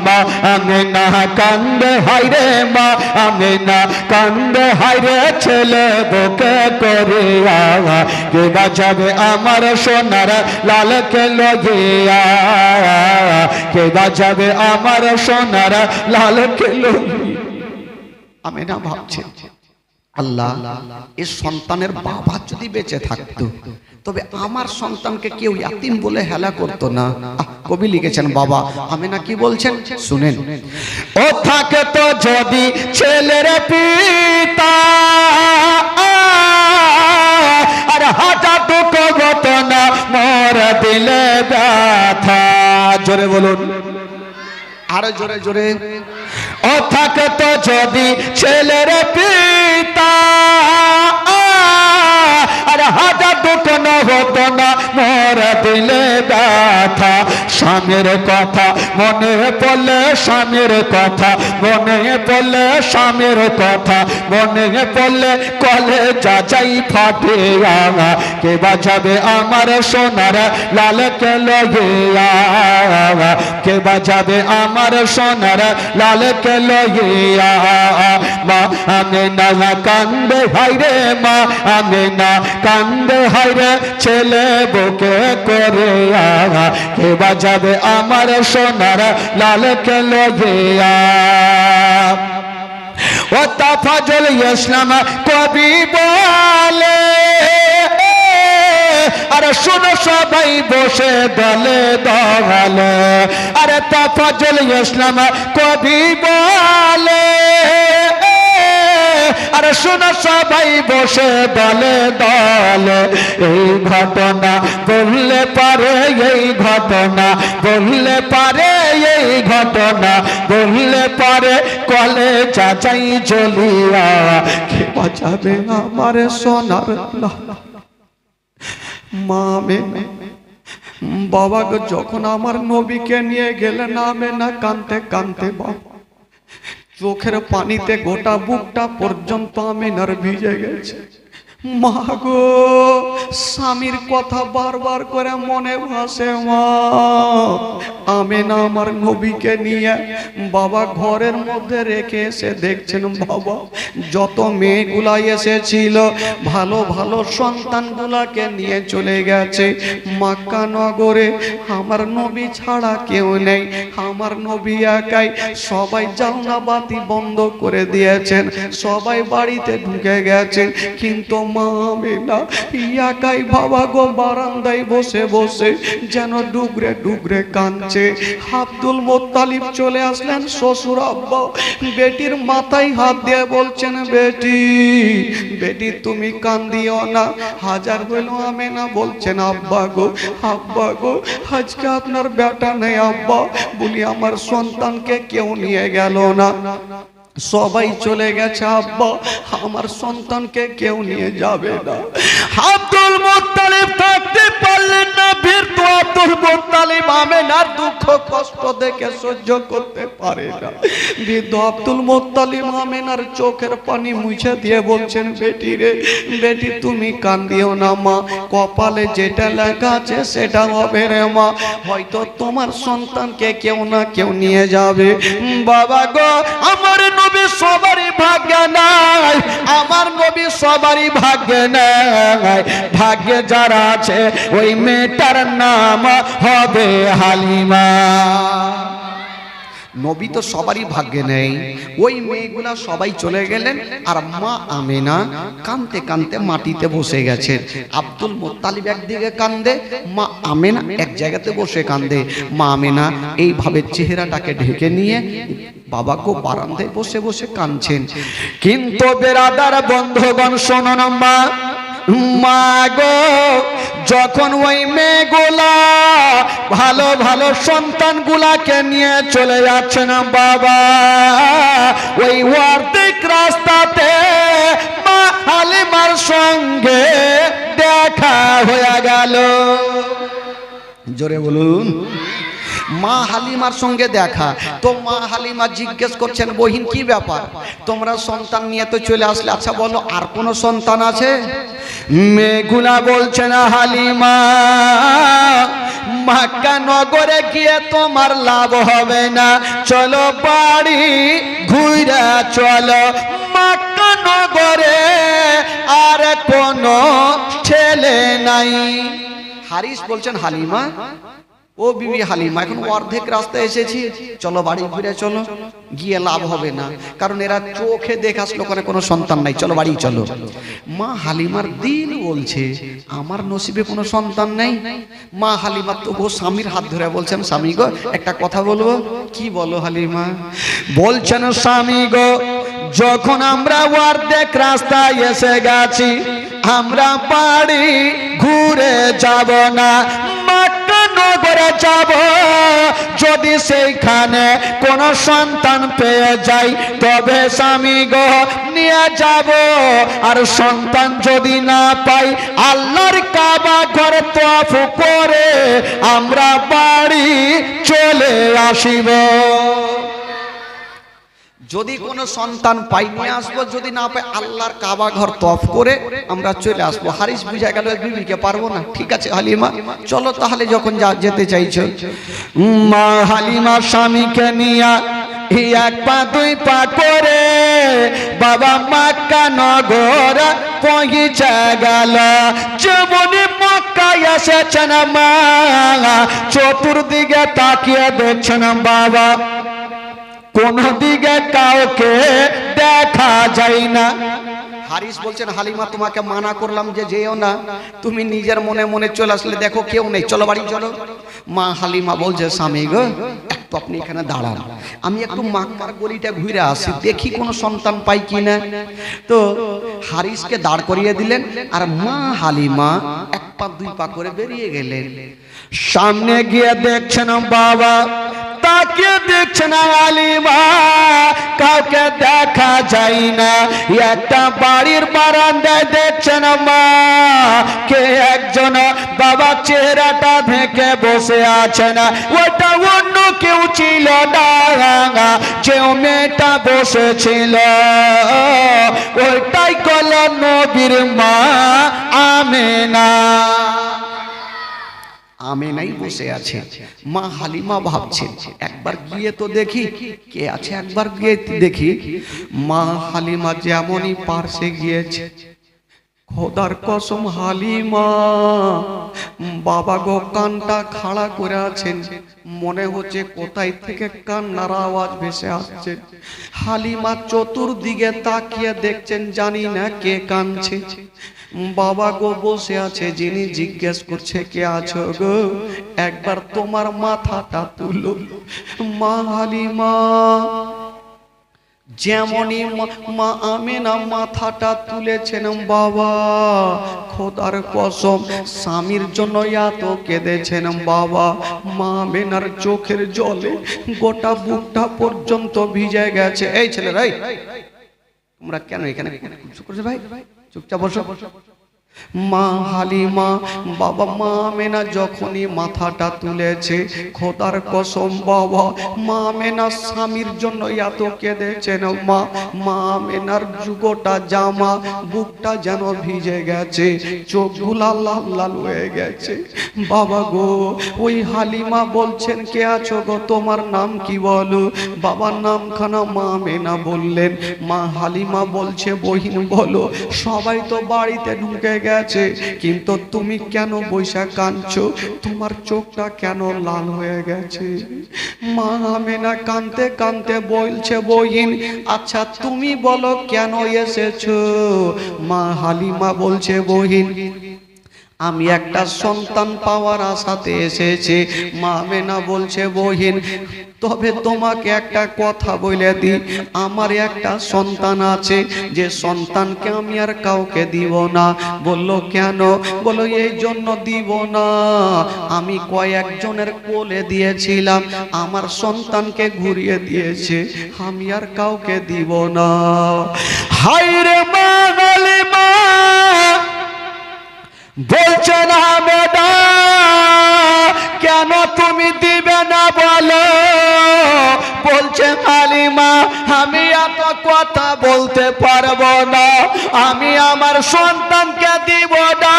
মা আমেনা কান্দে হায়রে, মা আমেনা কান্দে হায়রে ছেলে বকে করিয়া, কে বাজাবে আমার সোনার লালকে লইয়া, কে বাজাবে আমার সোনার লালকে লইয়া। আমেনা ভাবছেন আল্লাহ এই সন্তানের বাবা যদি বেঁচে থাকতো তবে আমার সন্তানকে কেউ ইয়াতিম বলে হেলা করতো না। কবি লিখেছেন বাবা। আমেনা কি বলছেন শুনেন। ও থাকে তো যদি ছেলের পিতা, আর হাজার দুঃখ ঘটনা মোর দিলে ব্যথা। জোরে বলুন, আরো জোরে জোরে। ও থাকে তো যদি ছেলের পিতা, আর হাজার দুঃখ হতো না মোর দিলে ব্যথা। স্বামীর কথা মনে পড়লে, স্বামীর কথা মনে পড়লে, স্বামীর কথা মনে পড়লে কলে যাচাই ফাটে। কে বাজাবে আমার সোনার লালকে লইয়া, কে বাজাবে আমার সোনার লালকে লইয়া। মা আমেনা কান্দে হায়রে, মা আমেনা কান্দে হায়রে ছেলে বকে করিয়া, কে বাজাবে আমার সোনার লালকে লইয়া। ও তাফাজুল ইসলাম কবি বলে, আরে শোনো সবাই বসে দলে দলে, আরে তাফাজুল ইসলাম কবি বলে, আরে শোনো সবাই বসে দলে দলে। এই ঘটনা বললে পারে, এই ঘটনা বললে পারে, এই ঘটনা বললে পারে কলে চাচাই জ্বলিয়া, কে বাঁচাবে আমার সোনার লাল। মা আমেনা বাবা গো যখন আমার নবীকে নিয়ে গেলেন আমেনা কাঁদতে কাঁদতে বাবা চোখের পানিতে গোটা বুকটা পর্যন্ত আমেনার ভিজে গেছে। মা গো স্বামীর কথা বারবার করে মনে ভাসে মা। আমেনা আমার নবীকে নিয়ে বাবা ঘরের মধ্যে রেখে এসে দেখছেন বাবা যত মেয়েগুলা এসেছিল ভালো ভালো সন্তানগুলাকে নিয়ে চলে গেছে মক্কা নগরে। আমার নবী ছাড়া কেউ নেই, আমার নবী একাই। সবাই জানলা বাতি বন্ধ করে দিয়েছেন, সবাই বাড়িতে ঢুকে গেছেন, কিন্তু মা আমেনা একাই বাবা গো বারান্দায় বসে বসে যেন ডুগরে ডুগরে কাঁদছে। আব্দুল মুত্তালিব চলে আসলেন শ্বশুর আব্বা, বেটির মাথায় হাত দিয়ে বলছেন বেটি বেটি তুমি কান্দিও না। হাজার হইল আমেনা বলছেন আব্বা গো আজকে আপনার বেটা নেই আব্বা, বলি আমার সন্তানকে কেউ নিয়ে গেল না, সবাই চলে গেছে আব্বা, আমার সন্তানকে কেউ নিয়ে যাবে না। আব্দুল মুত্তালিব থাকতে পারলেন না, বীরত আব্দুল মুত্তালিব আমেনার দুঃখ কষ্ট দেখে সহ্য করতে পারে না। বৃদ্ধ আব্দুল মুত্তালিব আমেনার চোখের পানি মুছে দিয়ে বলছেন বেটি রে বেটি তুমি কান্দিও না মা, কপালে যেটা লেখা আছে সেটা হবে রে মা, হয়তো তোমার সন্তানকে কেউ না কেউ নিয়ে যাবে। বাবা গো আমার নবী সবারই ভাগ্যে নাই, আমার নবী সবারই ভাগ্যে নাই, ভাগ্যে যারা আছে ওই মেয়েটার নাম হবে হালিমা। নবী তো সবারই ভাগ্যে নেই, ওই মেয়েগুলা সবাই চলে গেলেন আর মা আমেনা কাঁদতে কাঁদতে মাটিতে বসে গেছেন। আব্দুল মুত্তালিব একদিকে কান্দে, মা আমেনা এক জায়গাতে বসে কান্দে। মা আমেনা এইভাবে চেহারাটাকে ঢেকে নিয়ে বাবাকে বারান্দায় বসে বসে কাঁদছেন। কিন্তু বেরাদার বন্ধুগণ শোনো মা মা গো যখন ওই মেয়েগুলা ভালো ভালো সন্তানগুলাকে নিয়ে চলে যাচ্ছেন বাবা, ওই অর্ধেক রাস্তাতে মা হালিমার সঙ্গে দেখা হয়ে গেল। জোরে বলুন। মা হালিমার সঙ্গে দেখা তো মা হালিমা জিজ্ঞেস করছেন বহিন কি ব্যাপার, তোমরা সন্তান নিয়ে তো চলে আসলে, আচ্ছা বলো আর কোনো সন্তান আছে? মেয়েগুলা বলছেন হালিমা মক্কা নগরে গিয়ে তোমার লাভ হবে না, চলো বাড়ি ঘুরে চলো, মক্কা নগরে আর কোনো ছেলে নাই। হারিস বলছেন হালিমা ও বিবি হালিমা এখন অর্ধেক রাস্তা এসেছি, চলো বাড়ি ঘুরে চলো, গিয়ে লাভ হবে না, কারণ এরা চোখে দেখে আসলো ওখানে কোনো সন্তান নাই, চলো বাড়ি চলো। মা হালিমার দিল বলছে আমার নসিবে কোনো সন্তান নেই। মা হালিমা তো ও স্বামীর হাত ধরে বলছেন স্বামী গো একটা কথা বলবো। কি বলো হালিমা? বলছেন স্বামী গো যখন আমরা অর্ধেক রাস্তায় এসে গেছি, আমরা বাড়ি ঘুরে যাব না, মক্কা নগরে যাব, যদি সেইখানে কোন সন্তান পেয়ে যাই তবে স্বামী গো নিয়ে যাব, আর সন্তান যদি না পাই আল্লাহর কাবা ঘর তওয়াফ করে আমরা বাড়ি চলে আসিব। যদি কোনো সন্তান পাই নিয়ে আসবো, যদি না পাই আল্লাহর কাবা ঘর তওয়াফ করে আমরা চলে আসবো। হারিস বুঝা গেল বিবিকে পারবো না, ঠিক আছে হালিমা চলো তাহলে যখন যেতে চাইছো। মা হালিমা স্বামীকে নিয়ে এক পা দুই পা করে বাবা মক্কা নগর পৌঁছে গেল। যেমনি মক্কায় এসেছেন মা চতুর্দিকে তাকিয়ে দেখছেন বাবা কোন দিকে কাউকে দেখা যায় না। হারিস বলছেন হালিমা তোমাকে মানা করলাম যে যেও না, তুমি নিজের মনে মনে চলে আসলে, দেখো কেউ নেই, চলো বাড়ি চলো। মা হালিমা বলছে স্বামী গো একটু আপনি এখানে দাঁড়ান, আমি একটু মক্কার গলিটা ঘুরে আসি, দেখি কোনো সন্তান পাই কিনা। তো হারিসকে দাঁড় করিয়ে দিলেন আর মা হালিমা এক পা দুই পা করে বেরিয়ে গেলেন। সামনে গিয়ে দেখছেন বাবা তাকিয়ে দেখছেন হালিমা, কাউকে দেখা যায় না। একটা বাড়ির বারান্দায় দেখছেন মা, কে একজন বাবা চেহারাটা ঢেকে বসে আছেন। ওটা অন্য কেউ ছিল না, যে মেয়েটা বসেছিল ওইটাই কল নবীর মা আমেনা। আমেনাই বসে আছে। মা হালিমা ভাবছেন একবার গিয়ে তো দেখি কে আছে, একবার গিয়ে দেখি। মা হালিমা যেমনই পার্শ্বে গিয়েছে, খোদার কসম হালিমা বাবা গো কানটা খাড়া করে আছেন, মনে হচ্ছে কোথায় থেকে কান্নার আওয়াজ ভেসে আসছে। হালিমা চতুর্দিকে তাকিয়ে দেখছেন, জানি না কে কাঁদছে। বাবা গো বসে আছে, যিনি জিজ্ঞেস করছে কে আছো গো, একবার তোমার মাথাটা তুলো। মা হালিমা যেমনই মা আমেনা মাথাটা তুলেছেন, বাবা খোদার কসম স্বামীর জন্য এত কেঁদেছেন বাবা। মা আমেনার চোখের জলে গোটা বুকটা পর্যন্ত ভিজে গেছে। এই ছেলেরাই তোমরা কেন এখানে করছো ভাই? চুপচাপ বসো। মা হালিমা বাবা মা আমেনা যখনই মাথাটা তুলেছে, খোদার কসম বাবা মা আমেনা স্বামীর জন্য এত কেঁদেছেন। মা আমেনার যুগটা জামা বুকটা যেন ভিজে গেছে, চোখগুলা লাল লাল হয়ে গেছে। বাবা গো ওই হালিমা বলছেন কে আছো গো, তোমার নাম কি বলো? বাবার নামখানা মা আমেনা বললেন। মা হালিমা বলছে বহিন বলো। সবাই তো বাড়িতে ঢুকে গেছে, কিন্তু তুমি কেন বৈশা কাঁদছো? তোমার চোখটা কেন লাল হয়ে গেছে? মা আমেনা কাঁদতে কাঁদতে বলছে বহিন আচ্ছা তুমি বলো কেন এসেছো? মা হালিমা বলছে বহিন আমি একটা সন্তান পাওয়ার আশাতে এসেছি। মা আমেনা বলছে বহিন তবে তোমাকে একটা কথা বলে দিই, আমার একটা সন্তান আছে, যে সন্তানকে আমি আর কাউকে দিব না। বলল কেন? বলো এই জন্য দিব না, আমি কয়েকজনের কোলে দিয়েছিলাম, আমার সন্তানকে ঘুরিয়ে দিয়েছে, আমি আর কাউকে দিব না। হায়রে মা হালিমা বলছেন আমেনা কেন তুমি দিবে না বলো? বলছে হালিমা আমি এত কথা বলতে পারবো না, আমি আমার সন্তানকে দিব না,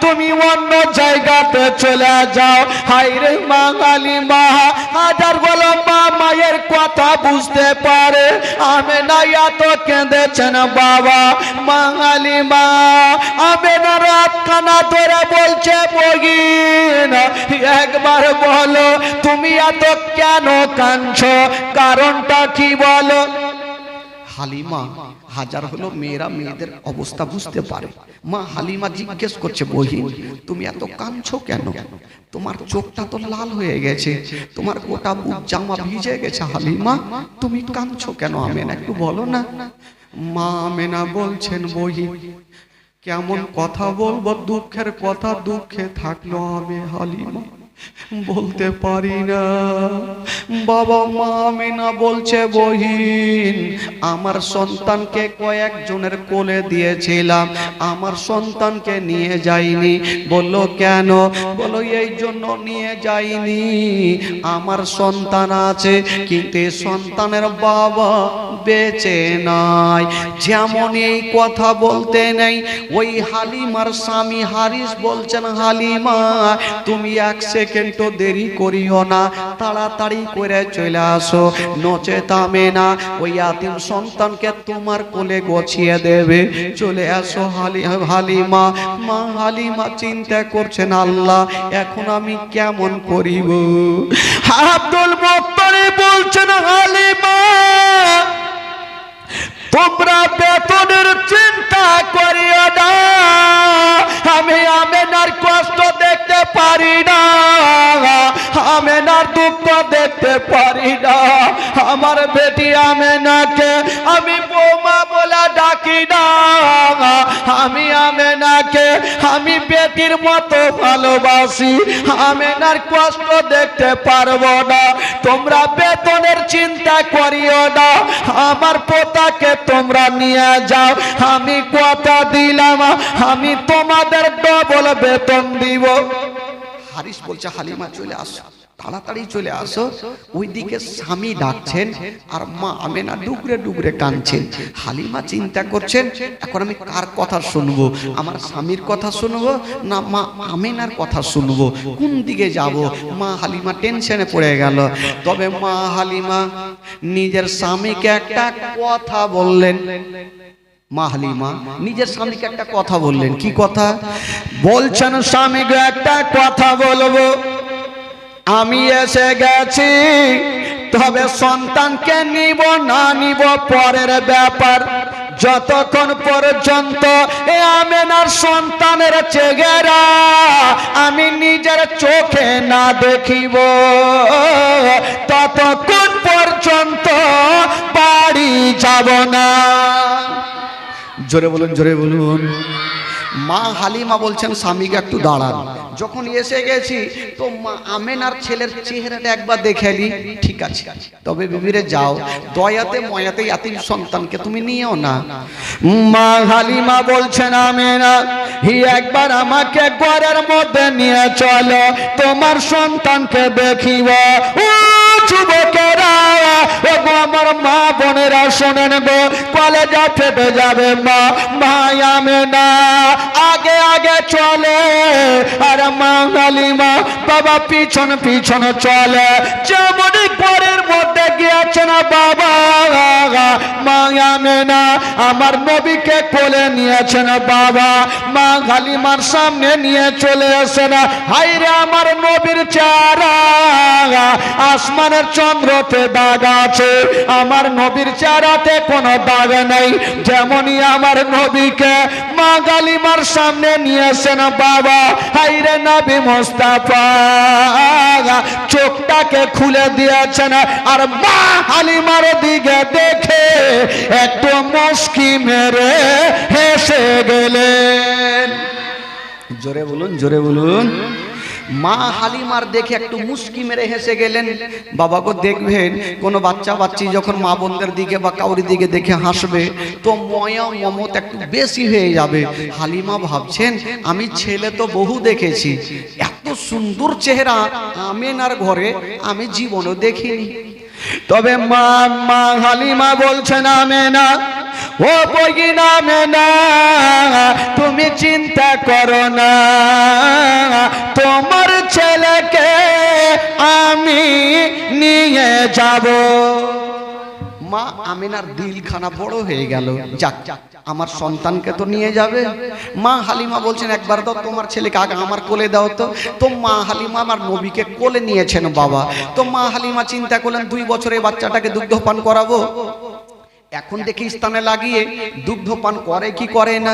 তুমি অন্য জায়গাতে চলে যাও। হায়রে মা হালিমা হাজার বলো মা মায়ের কথা বুঝতে পারে। আমেনা এত কেঁদেছেন বাবা। মা হালিমা আমেনা রাতখানা ধরে বলছে বহিন একবার বলো তুমি এত কেন কাঁদছো, কারণটা কি বলো? হালিমা হাজার হলো মেয়েরা মেয়েদের অবস্থা বুঝতে পারে। মা হালিমা জিজ্ঞেস করছে বহিন তুমি এত কাঁদছো কেন? তোমার চোখটা তো লাল হয়ে গেছে, তোমার গোটা বুক জামা ভিজে গেছে, হালিমা তুমি কাঁদছো কেন? আমেনা একটু বলো না। মা আমেনা বলছেন বহিন কেমন কথা বলবো, দুঃখের কথা দুঃখে থাকলো আমি হালিমা বলতে পারি না। বাবা মা আমেনা বলছে বহিন আমার সন্তানকে কয়েকজনের কোলে দিয়েছিলাম, আমার সন্তানকে নিয়ে যাইনি। বললো কেন? বলো এই জন্য নিয়ে যাইনি, আমার সন্তান আছে কিন্তু এই সন্তানের বাবা বেঁচে নাই। যেমন এই কথা বলতে নেই ওই হালিমার স্বামী হারিস বলছেন হালিমা তুমি এক সেকেন্ডও দেরি করিও না, তাড়াতাড়ি করে চলে আসো, নচেত আমেনা ওই ইয়াতীম সন্তানকে তোমার কোলে গছিয়ে দেবে। চলে আসো হালিমা। মা হালিমা চিন্তা করছেন আল্লাহ এখন আমি কেমন করিব? আব্দুল মুত্তালিব বলছেন হালিমা তোমরা বেতনের চিন্তা করিও না, আমি আমেনার কষ্ট দেখতে পারি না, আমেনার দুঃখ দেখতে পারি না, আমার বেটি আমেনাকে আমি বৌমা বলে ডাক ডাকি না, আমি আমেনাকে আমি বেটির মতো ভালোবাসি, আমেনার কষ্ট দেখতে পারবো না। তোমরা বেতনের চিন্তা করিও না, আমার পোতাকে তোমরা নিয়ে যাও, আমি কথা দিলাম আমি তোমাদের ডবল বেতন দিব। হারিস বলছে হালিমা চলে আসো, তাড়াতাড়ি চলে আসো। ওইদিকে স্বামী ডাকছেন আর মা আমেনা ডুগরে ডুগরে কাঁদছেন। হালিমা চিন্তা করছেন এখন আমি কার কথা শুনবো, আমার স্বামীর কথা শুনবো না মা আমেনার কথা শুনবো, কোন দিকে যাব? মা হালিমা টেনশনে পড়ে গেল। তবে মা হালিমা নিজের স্বামীকে একটা কথা বললেন। মা হালিমা নিজের স্বামীকে একটা কথা বললেন। কি কথা বলছেন? স্বামীকে একটা কথা বলবো, আমি এসে গেছি, তবে সন্তানকে নিব না নিব পরের ব্যাপার। যতক্ষণ পর্যন্ত এ আমেনার সন্তানের চেহারা আমি নিজের চোখে না দেখিব, ততক্ষণ পর্যন্ত বাড়ি যাব না। জোরে বলুন, জোরে বলুন। মা হালিমা বলছেন স্বামীকে একটু দাঁড়ান, যখন এসে গেছি তো মা আমেনার ছেলের চেহারাটা একবার দেখে নি। ঠিক আছে, তবে বিবিরে যাও, দয়াতে ময়াতে ইয়াতিম সন্তানকে তুমি নিও না। মা হালিমা বলছেন আমেনা একবার আমাকে ঘরের মধ্যে নিয়ে চলো, তোমার সন্তানকে দেখিব। ও যুবকেরা, ও গো আমার মা বোনেরা শোনেন গো, কলেজা ফেটে যাবে। মা ভাই আমেনা আগে আগে চলে আর মা হালিমা বাবা পিছন পিছন চলে। যেমনই ঘরের মধ্যে গিয়েছে না বাবা, মা আমেনা আমার নবীকে কোলে নিয়েছেন বাবা, মা হালিমার সামনে নিয়ে চলে আসে না। হাইরে আমার নবীর চেহারা আসমানের চন্দ্রতে দাগ আছে, আমার নবীর চেহারাতে কোনো দাগ নেই। যেমনই আমার নবীকে মা হালিমার সামনে নিয়ে আসেন বাবা, হাইরে নবী মুস্তাফা চোখটাকে খুলে দিয়েছেন আর মা হালিমার দিকে দেখে একটু মুস্কি মেরে হেসে গেলেন। জোরে বলুন, জোরে বলুন। মা হালিমার দেখে একটু মুস্কি মেরে হেসে গেলেন। বাবা গো দেখবেন কোনো বাচ্চা বাচ্চি যখন মা বোনদের দিকে বা কাউরি দিকে দেখে হাসবে তো ময়া মমতা একটু বেশি হয়ে যাবে। হালিমা ভাবছেন আমি ছেলে তো বহু দেখেছি, এত সুন্দর চেহারা আমেনার ঘরে আমি জীবনও দেখিনি। তবে মা হালিমা বলছেন আমেনা, ও বগিনা আমেনা তুমি চিন্তা করো না, তোমার ছেলেকে আমি নিয়ে যাব। মা আমেনার দিলখানা বড় হয়ে গেল, যাক আমার সন্তানকে তো নিয়ে যাবে। মা হালিমা বলছেন একবার দাও তোমার ছেলেকে আগে আমার কোলে দাও তো। তো মা হালিমা আমার নবীকে কোলে নিয়েছেন বাবা। তো মা হালিমা চিন্তা করলেন 2 বছরের বাচ্চাটাকে দুগ্ধপান করাবো। এখন দেখি স্থানে লাগিয়ে দুগ্ধপান করে কি করে না।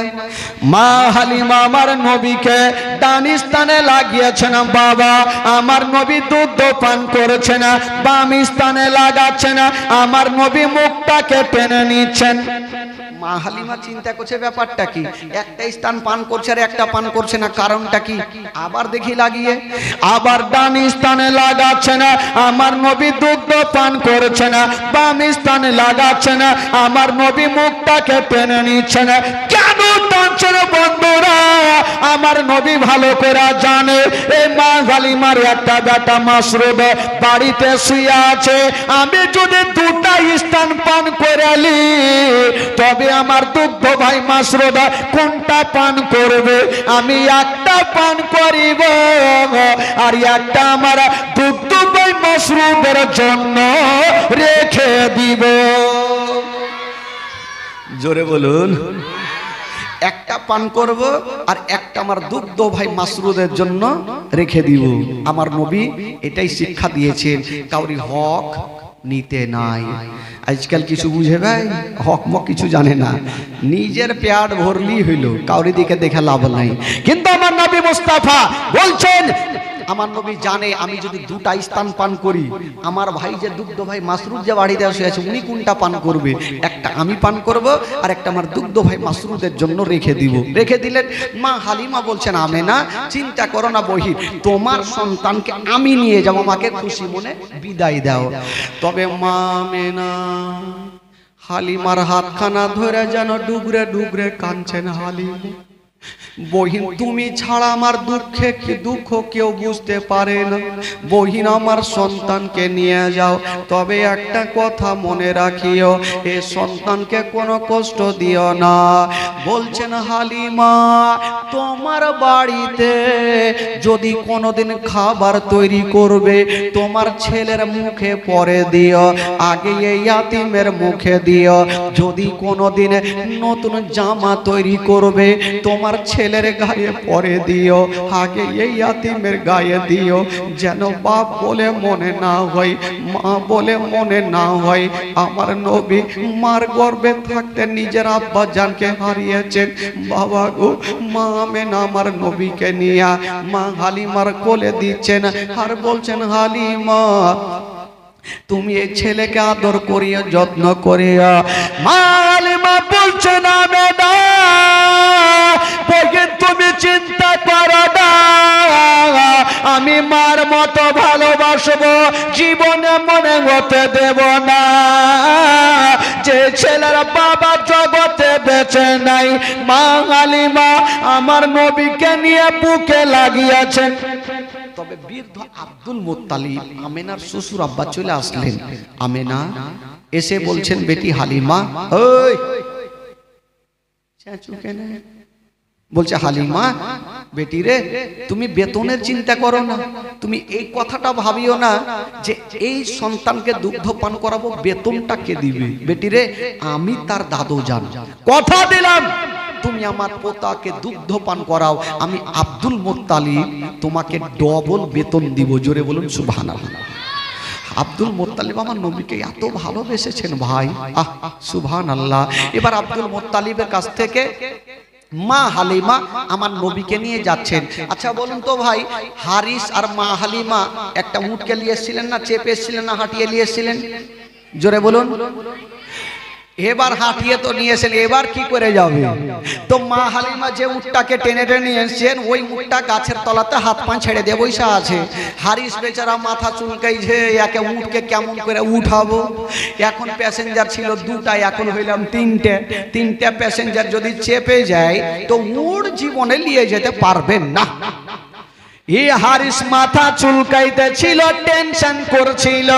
মা হালিমা আমার নবীকে ডান স্থানে লাগিয়েছেন বাবা, আমার নবী দুগ্ধপান করেছে না। বাম স্থানে লাগাচ্ছে না, আমার নবী মুখটাকে টেনে নিচ্ছেন। মা হালিমা চিন্তা করছে ব্যাপারটা কি, একটা স্থান পান করছে আর একটা পান করছে না, কারণটা কি? আবার দেখি লাগিয়ে, আবার ডান স্থানে লাগাচ্ছে না, আমার নবী দুগ্ধ পান করছে না। বাম স্থানে লাগাচ্ছে না, আমার নবী মুখটাকে টেনে নিচ্ছে না। কেন টানছে না বন্ধুরা? আমার নবী ভালো করে জানে এই মা হালিমার একটা বেটা মাসরুদ বাড়িতে শুয়ে আছে, আমি যদি 2টা স্থান পান করে নি তবে আমার দুগ্ধ ভাই মাসরুদ কোনটা পান করবে? আমি একটা পান করিব আর একটা আমার দুগ্ধ ভাই মাসরুদের জন্য রেখে দিব। জোরে বলুন। একটা পান করব আর একটা আমার দুগ্ধ ভাই মাসরুদের জন্য রেখে দিব। আমার নবী এটাই শিক্ষা দিয়েছেন, কাউরি হক নিতে নাই। আজকাল কিছু বুঝে ভাই, হক মক কিছু জানে না, নিজের পেট ভরলি হইল, কাউরি দিকে দেখে লাভ নাই। কিন্তু আমার নবী মুস্তাফা বলছেন আমার নবী জানে আমি যদি দুটা স্থান পান করি, আমার ভাই যে দুগ্ধ ভাই মাসরুদ যে বাড়িতে বসে আছে উনি কোনটা পান করবে, একটা আমি পান করব আর একটা আমার দুগ্ধ ভাই মাসরুদের জন্য রেখে দিব। রেখে দিলেন। মা হালিমা বলছেন আমেনা চিন্তা করো না বহির, তোমার সন্তানকে আমি নিয়ে যাবো, আমাকে খুশি মনে বিদায় দাও। তবে মা আমেনা হালিমার হাতখানা ধরে যেন ডুগরে ডুগরে কাঁদছেন। হালিমা বহিন তুমি ছাড়া আমার দুঃখে কি দুঃখ কেউ বুঝতে পারে না, বহিন আমার সন্তানকে নিয়ে যাও। তবে একটা কথা মনে রাখিও, এ সন্তানকে কোনো কষ্ট দিও না। বলছেন হালিমা তোমার বাড়িতে যদি কোনোদিন খাবার তৈরি করবে তোমার ছেলের মুখে পরে দিও, আগে এই ইয়াতিমের মুখে দিও। যদি কোনোদিন নতুন জামা তৈরি করবে তোমার ছেলের গায়ে পরে দিও, আগে এই ইয়াতিমের গায়ে দিও, যেন বাপ বলে মনে না হয়, মা বলে মনে না হয়। আমার নবী মার গর্ভে থাকতে নিজের আব্বা জানকে হারিয়েছেন। বাবা গো মা আমেনা আমার নবীকে নিয়ে মা হালিমার কোলে দিচ্ছেন আর বলছেন হালিমা তুমি এই ছেলেকে আদর করিয়া যত্ন করিয়া। মা হালিমা বলছেন আমেনা তুমি চিন্তা করো না, আমি মার মতো ভালোবাসবো, জীবনে মনে হতে দেব না। যে ছেলের বাবা জগতে বেঁচে নাই, মা হালিমা আমার নবীকে নিয়ে বুকে লাগিয়েছেন। তবে বৃদ্ধ আব্দুল মুত্তালিব আমেনার শ্বশুর আব্বা চলে আসলেন। আমেনা এসে বলছেন বেটি হালিমা, ওই বলছে হালিমা বেটি রে তুমি বেতনের চিন্তা করো না, তুমি এই কথাটা ভাবিও না যে এই সন্তানকে দুগ্ধ পান করাবো বেতনটা কে দিবে। বেটি রে আমি তার দাদু জান, কথা দিলাম তুমি আমার পোতাকে দুগ্ধ পান করাও, আমি আব্দুল মুত্তালিব তোমাকে ডবল বেতন দিব। জোরে বলুন সুবহানাল্লাহ। আব্দুল মুত্তালিব আমার নবীকে এত ভালোবেসেছেন ভাই, আহ সুবহানাল্লাহ। এবার আব্দুল মুত্তালিবের কাছ থেকে মা হালিমা আমার নবীকে নিয়ে যাচ্ছেন। আচ্ছা বলুন তো ভাই, হারিস আর মা হালিমা একটা উটকে নিয়ে এসেছিলেন না, চেপে এসেছিলেন না, হাঁটিয়ে নিয়ে এসেছিলেন? জোরে বলুন। এবার হাঁটিয়ে তো নিয়েছেন, এবার কি করে যাবে? তো মা হালিমা যে উটটাকে টেনে টেনে এসেছেন ওই উটটা গাছের তলাতে হাত পা ছেড়ে দিয়ে বসে আছে। হারিস বেচারা মাথা চুলকাইছে, একে উটকে কেমন করে উঠাবো। এখন প্যাসেঞ্জার ছিল দুটা, এখন হইলাম তিনটে প্যাসেঞ্জার যদি চেপে যায় তো উট জীবনে নিয়ে যেতে পারবেন না। এই হারিস মাথা চুলকাইতে ছিল, টেনশন করছিল।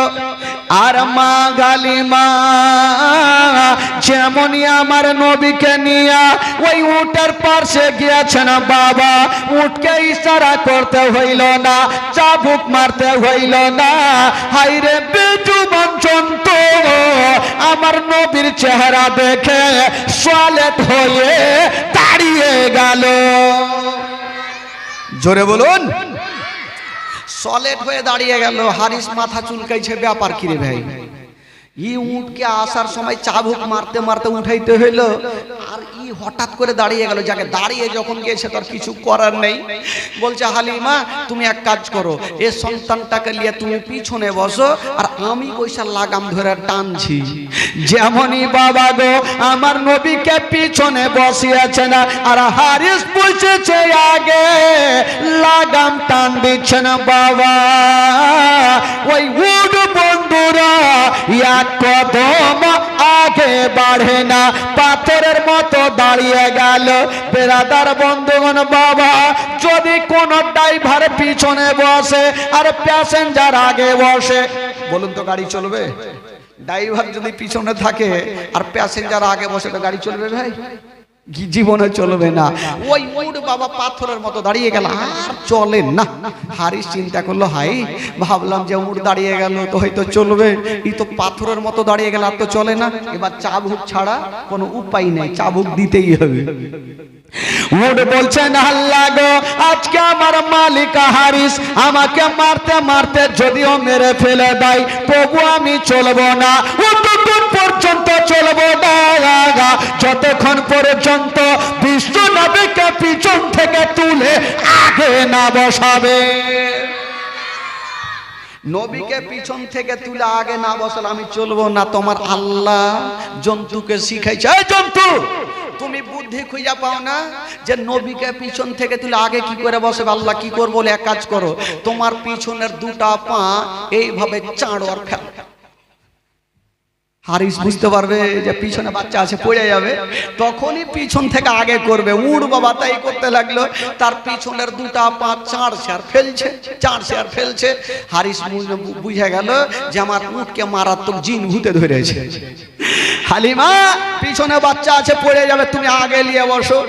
আর মা হালিমা যেমনই আমার নবীকে নিয়ে ওই উটের পাশে গিয়েছেন, বাবা উটকে ইশারা করতে হইল না, চাবুক মারতে হইল না। হাইরে বেজুবান জন্তু আমার নবীর চেহারা দেখে সলেট হয়ে দাঁড়িয়ে গেল। জোরে বলুন। সলেট হয়ে দাঁড়িয়ে গেল। হারিস মাথা চুলকাইছে, ব্যাপার কি রে ভাই? ই উটকে আসার সময় চাবুক মারতে মারতে উঠাইতে হইলো, আর ই হঠাৎ করে দাঁড়িয়ে গেল। যাকে দাঁড়িয়ে যখন গেছে তার কিছু করার নেই। বলছে হালিমা তুমি এক কাজ করো, এ সন্তানটাকে নিয়ে তুমি পিছনে বসো আর আমি পয়সা লাগাম ধরে টানছি। যেমনই বাবা গো আমার নবীকে পিছনে বসিয়েছে না, আর হারিস বসেছে আগে, লাগাম টান দিচ্ছে না বাবা। ওই উট বন্ধুরা এক কদম আগে বাড়ে না, পাথরের মতো দাঁড়িয়ে গেল। বেরাদার বন্ধুগণ বাবা, যদি কোন ড্রাইভার পিছনে বসে আর প্যাসেঞ্জার আগে বসে, বলুন তো গাড়ি চলবে? ড্রাইভার যদি পিছনে থাকে আর প্যাসেঞ্জার আগে বসে তো গাড়ি চলবে ভাই? জীবনে চলবে না। ওই উট বাবা পাথরের মতো দাঁড়িয়ে গেল, আর চলে না। হারিস চিন্তা করলো, হাই ভাবলাম যে উট দাঁড়িয়ে গেল তো হয়তো চলবে, এই তো পাথরের মতো দাঁড়িয়ে গেল, আর তো চলে না। এবার চাবুক ছাড়া কোনো উপায় নেই, চাবুক দিতেই হবে। উট বলছেন আল্লাহ গো আজকে আমার মালিক হারিস আমাকে মারতে মারতে যদিও মেরে ফেলে দেয় তবু আমি চলবো না, ততক্ষণ পর্যন্ত চলবো না যতক্ষণ পর্যন্ত বিশ্ব নবীকে পিছন থেকে তুলে আগে না বসাবে। নবীকে পিছন থেকে তুলে আগে না বসালে আমি চলবো না। তোমার আল্লাহ জন্তুকে শিখাইছে, এই জন্তু তুমি বুদ্ধি খুঁজে পাও না যে নবীকে পিছন থেকে তুলে আগে কি করে বসে? আল্লাহ কি করবো? বলে এক কাজ করো, তোমার পিছনের দুটা পা এইভাবে চাঁড়ো আর ফেলো। হারিস বুঝতে পারবে যে পিছনে বাচ্চা আছে, পড়ে যাবে, তখনই পিছন থেকে আগে করবে। উড় বাবা তাই করতে লাগলো, তার পিছনের দুটা পা চাঁড়ছে আর ফেলছে, চাঁড়ছে আর ফেলছে। হারিস বুঝে গেল যে আমার উটকে মারাত্মক জিন ভূতে ধরেছে। হালিমা পিছনে বাচ্চা আছে, পড়ে যাবে, তুমি আগে নিয়ে বসো।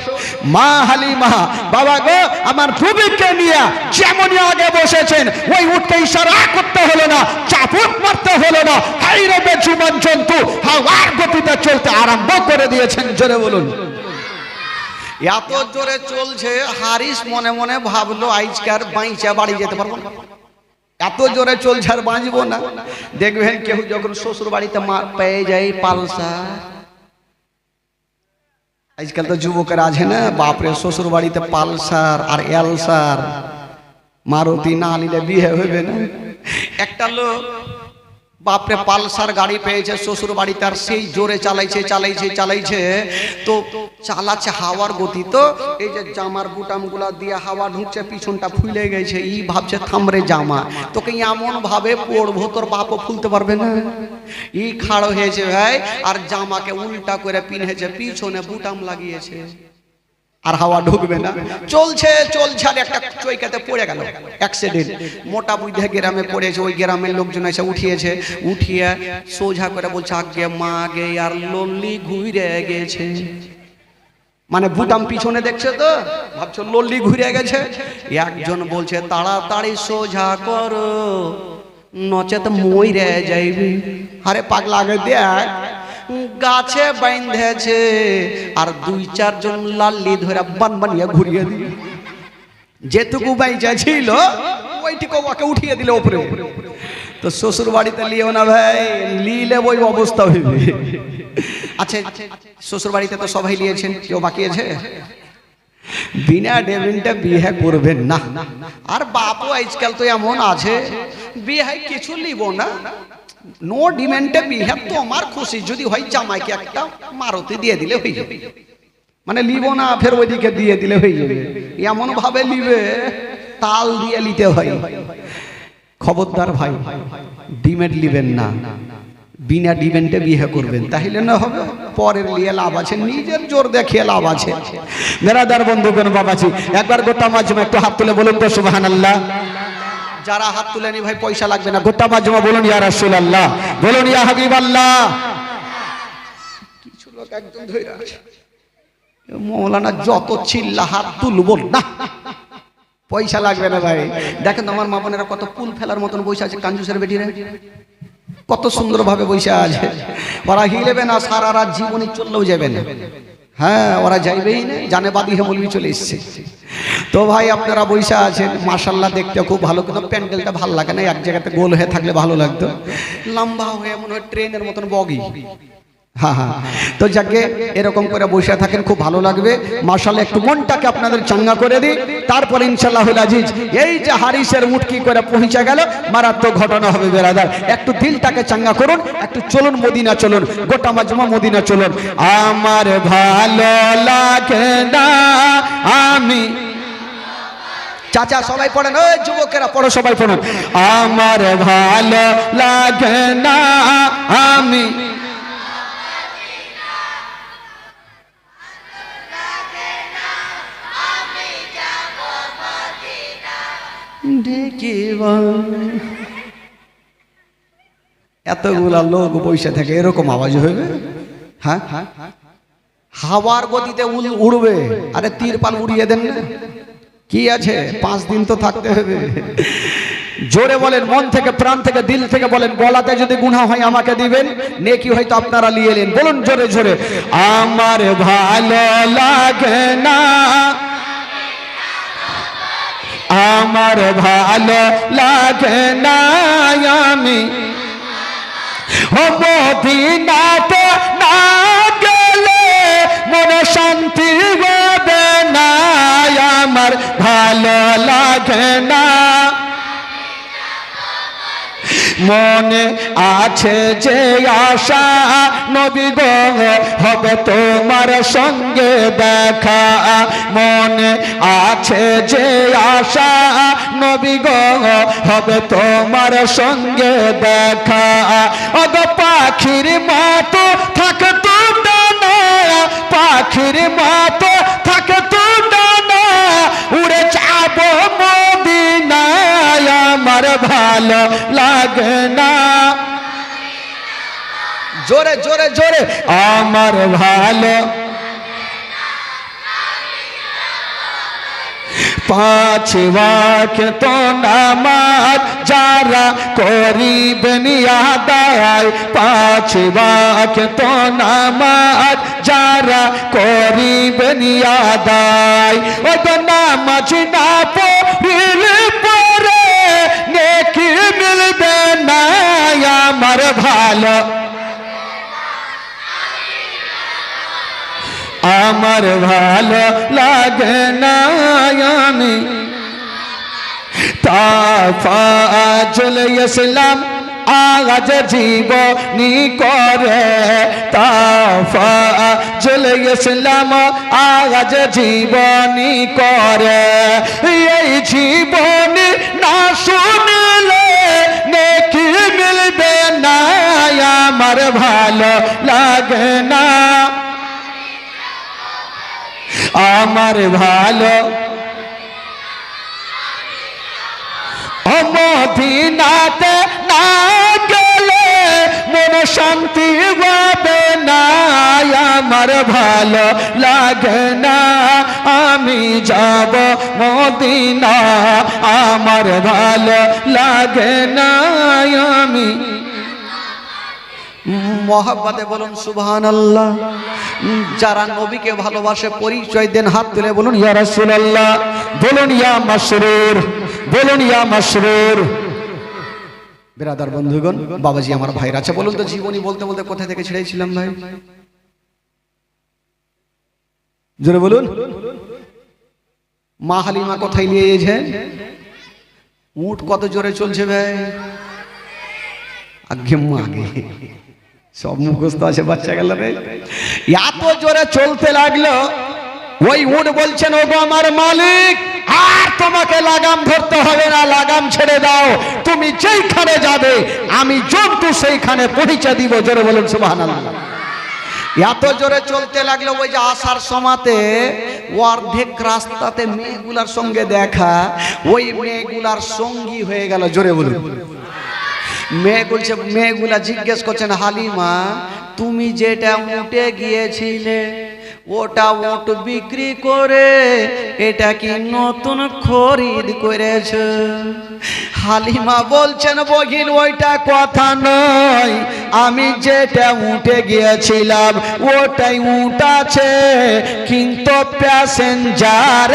মা হালিমা, বাবা গো আমার নবীকে নিয়ে যেমনই আগে বসেছেন, ওই উটকে ইশারা করতে হলো না, চাপুক মারতে হলো না, হাইরে বেজুবান জন্তু হাওয়ার গতিতে চলতে আরম্ভ করে দিয়েছেন। জোরে বলুন। এত জোরে চলছে, হারিস মনে মনে ভাবলো আজকার বাইচা বাড়ি যেতে পারবো না, এত জোরে চলছে আর বাঁচবো না। দেখবেন কেউ যখন শ্বশুর বাড়িতে পেয়ে যায় পালসার, আজকাল তো যুবকেরা আছে না, বাপরে শ্বশুর বাড়িতে পালসার আর এলসার, মারুতি না নিলে বিয়ে হইবে না। একটা লোক বাপরে পালসার গাড়ি পেয়েছে শ্বশুর বাড়িতে, আর সেই জোরে চালাইছে চালাইছে চালাইছে, তো চালাচ্ছে হাওয়ার গতি, তো এই যে জামার বুটাম গুলা দিয়ে হাওয়া ঢুকছে, পিছনটা ফুলে গেছে। ই ভাবছে থামরে জামা, তোকে এমন ভাবে পড়বো তোর বাপও ফুলতে পারবে না। ই খাড়ো হয়েছে ভাই, আর জামাকে উল্টা করে পিনেছে, পিছনে বুটাম লাগিয়েছে, আর হাওয়া ঢুকবে না। চলছে চলছে আর একটা চৈকাতে পড়ে গেল, অ্যাক্সিডেন্ট। মোটা বুঝে গ্রামে পড়েছে, ওই গ্রামের লোকজন এসে উঠিয়েছে, উঠিয়ে সোজা করে বলছে আগে মা গে আর লল্লি ঘুরে গেছে। মানে বুটাম পিছনে দেখছে তো ভাবছো লল্লি ঘুরে গেছে। একজন বলছে তাড়াতাড়ি সোজা করো নচেত মইরে যাইবি। আরে পাগলা, আগে দেখ গাছে বাইন্ধেছে, আর দুই চারজন লাল্লি ধরে বান বানিয়ে ঘুরিয়ে দিল। যেটুকু বাইচা ছিল ওইটুকু ওকে উঠিয়ে দিল উপরে। তো শ্বশুর বাড়িতে লিও না ভাই, লিলে ওই অবস্থা হইবে। আচ্ছা শ্বশুর বাড়িতে তো সবাই লিয়েছেন, কেউ বাকি আছে? বিনা ডেমেন্টে বিয়ে করবেন না। আর বাপু আজকাল তো এমন আছে, বিয়ে কিছু লিব না, নো ডিমেন্টে বিয়ে, তোমার খুশি যদি হয় জামাইকে একটা মারুতি দিয়ে দিলে হয়ে যাবে। মানে লিব না, ফের ওইদিকে দিয়ে দিলে হয়ে যাবে, এমন ভাবে লিবে তাল দিয়ে নিতে হয়। খবরদার ভাই, ডিমেন্ট লিবেন না, বিনা ডিমেন্টে বিয়ে করবেন, তাহলে না হবে। পরের লিয়ে লাভ আছে, নিজের জোর দেখিয়ে লাভ আছে। মেরাদার বন্ধুগণ বাবাজি, একবার গোটা মাজমা একটু হাত তুলে বলুন তো সুবহানাল্লাহ। যারা হাত তুলেনি ভাই পয়সা লাগবে না, গোটা মাজমা বলুন ইয়া রাসূলুল্লাহ, বলুন ইয়া হাবিবাল্লাহ। কিছু লোক একদম ধরে আছে, মৌলানা যত চিল্লা হাত তুলবো না, পয়সা লাগবে না ভাই। দেখেন আমার মা বোনেরা কত পুল ফেলার মতন বসে আছে, কাঞ্জুসের বেটিরা কত সুন্দর ভাবে বসে আছে। ওরা হিলেবে না, সারা রাত জীবনে চললেও যাবে না। হ্যাঁ ওরা যাইবেই না, জানে বাদি হে মৌলবি চলে এসছে। তো ভাই আপনারা বসে আছেন, মাশাআল্লাহ দেখতে খুব ভালো, কিন্তু প্যান্ডেলটা ভালো লাগে না। এক জায়গাতে গোল হয়ে থাকলে ভালো লাগতো, লম্বা হয়ে মনে হয় ট্রেনের মতন বগি। হ্যাঁ হ্যাঁ, তো যাকে এরকম করে বসে থাকেন খুব ভালো লাগবে। মাশাআল্লাহ একটু মনটাকে আপনাদের চাঙ্গা করে দিই, তারপর ইনশাআল্লাহুল আজিজ এই যে হারিসের মুটকি করে পৌঁছে গেল, মারাত্মক ঘটনা হবে বেরাদার। একটু দিলটাকে চাঙ্গা করুন, একটু চলুন মদিনা চলুন, গোটা মাজমা মদিনা চলুন। আমার ভালো লাগে না আমি, চাচা সবাই পড়েন, ওই যুবকেরা পড়ো, সবাই পড়ুন। আমার ভালো লাগে না আমি এতগুলা লোক বসে থাকে, এরকম আওয়াজ হইবে? হ্যাঁ হাওয়ার গতিতে উড়বে। আরে তিরপাল উড়িয়ে দেন না, কি আছে 5 দিন তো থাকতে হবে। জোরে বলেন, মন থেকে প্রাণ থেকে দিল থেকে বলেন, গলাতে যদি গুনাহ হয় আমাকে দিবেন, নেকি হয়তো আপনারা নিয়ে এলেন। বলুন জোরে জোরে, আমার ভালো লাগে না, আমার ভালো লাগে না আমি ও মদিনাতে না গেলে মনে শান্তি হবে না, আমার ভালো লাগে না। মনে আছে যে আশা নবী গো হবে তোমার সঙ্গে দেখা, মনে আছে যে আশা নবী গো হবে তোমার সঙ্গে দেখা। অগ পাখির মতো থাকতো ডানা, পাখির মতো থাকতো ডানা, উড়ে যাব মদিনায় আমার ভালো লাগে না। জোরে জোরে জোরে, আমার ভালো পাঁচ ওয়াক্ত নামাজ যারা করিবেন আদায়, পাঁচ ওয়াক্ত নামাজ যারা করিবেন আদায়, ওই তো নামাজ না পড়িলে পরে নেকি মিলবে না আমার ভালো, আমার ভালো লাগে না আমি। তাফাজুল ইসলাম আজ জীবনী করে, তাফাজুল ইসলাম আজ জীবনী করে, এই জীবনী না শুনলে নেকি মিলবে না আমার ভালো লাগে না, আমার ভালো মদিনাতে না গেলে মন শান্তি হবে না আমার ভালো লাগে না, আমি যাব মদিনা আমার ভালো লাগে না আমি। মহব্বতে বলুন সুবহানাল্লাহ। যারা নবীকে ভালোবাসে পরিচয় দেন, হাত তুলে বলুন ইয়া রাসূলুল্লাহ, বলুন ইয়া মাসরুর, বলুন ইয়া মাসরুর। বিরাদার বন্ধুগণ, বাবাজি আমার ভাইরা, আচ্ছা বলুন তো জীবনী বলতে বলতে কোথা থেকে ছেড়েছিলাম ভাই? জোরে বলুন। মা হালিমা কোথায় নিয়ে গেছে? উট কত জোরে চলছে ভাই, আগে আগে সব মুখস্থ আছে বাচ্চা গেল রে, এত জোরে চলতে লাগলো। ওই উট বলছেন ওগো আমার মালিক, আর তোমাকে লাগাম ধরতে হবে না, লাগাম ছেড়ে দাও, তুমি যেইখানে যাবে আমি জন্তু সেইখানে পৌঁছে দিব। জোরে বলুন সুবহানাল্লাহ। এত জোরে চলতে লাগলো, ওই যে আসার সময়তে অর্ধেক রাস্তাতে মেয়েগুলার সঙ্গে দেখা, ওই মেয়েগুলার সঙ্গী হয়ে গেল। জোরে বলুন। মেয়েগুলা জিজ্ঞেস করছেন, হালিমা তুমি যেটা উঠে গিয়েছিলে ওটা উট বিক্রি করে এটা কি নতুন খরিদ করেছে? হালিমা বলছেন, বহিন ওইটা কথা নয়, আমি যেটা উঠে গিয়েছিলাম ওটাই উট আছে, কিন্তু প্যাসেঞ্জার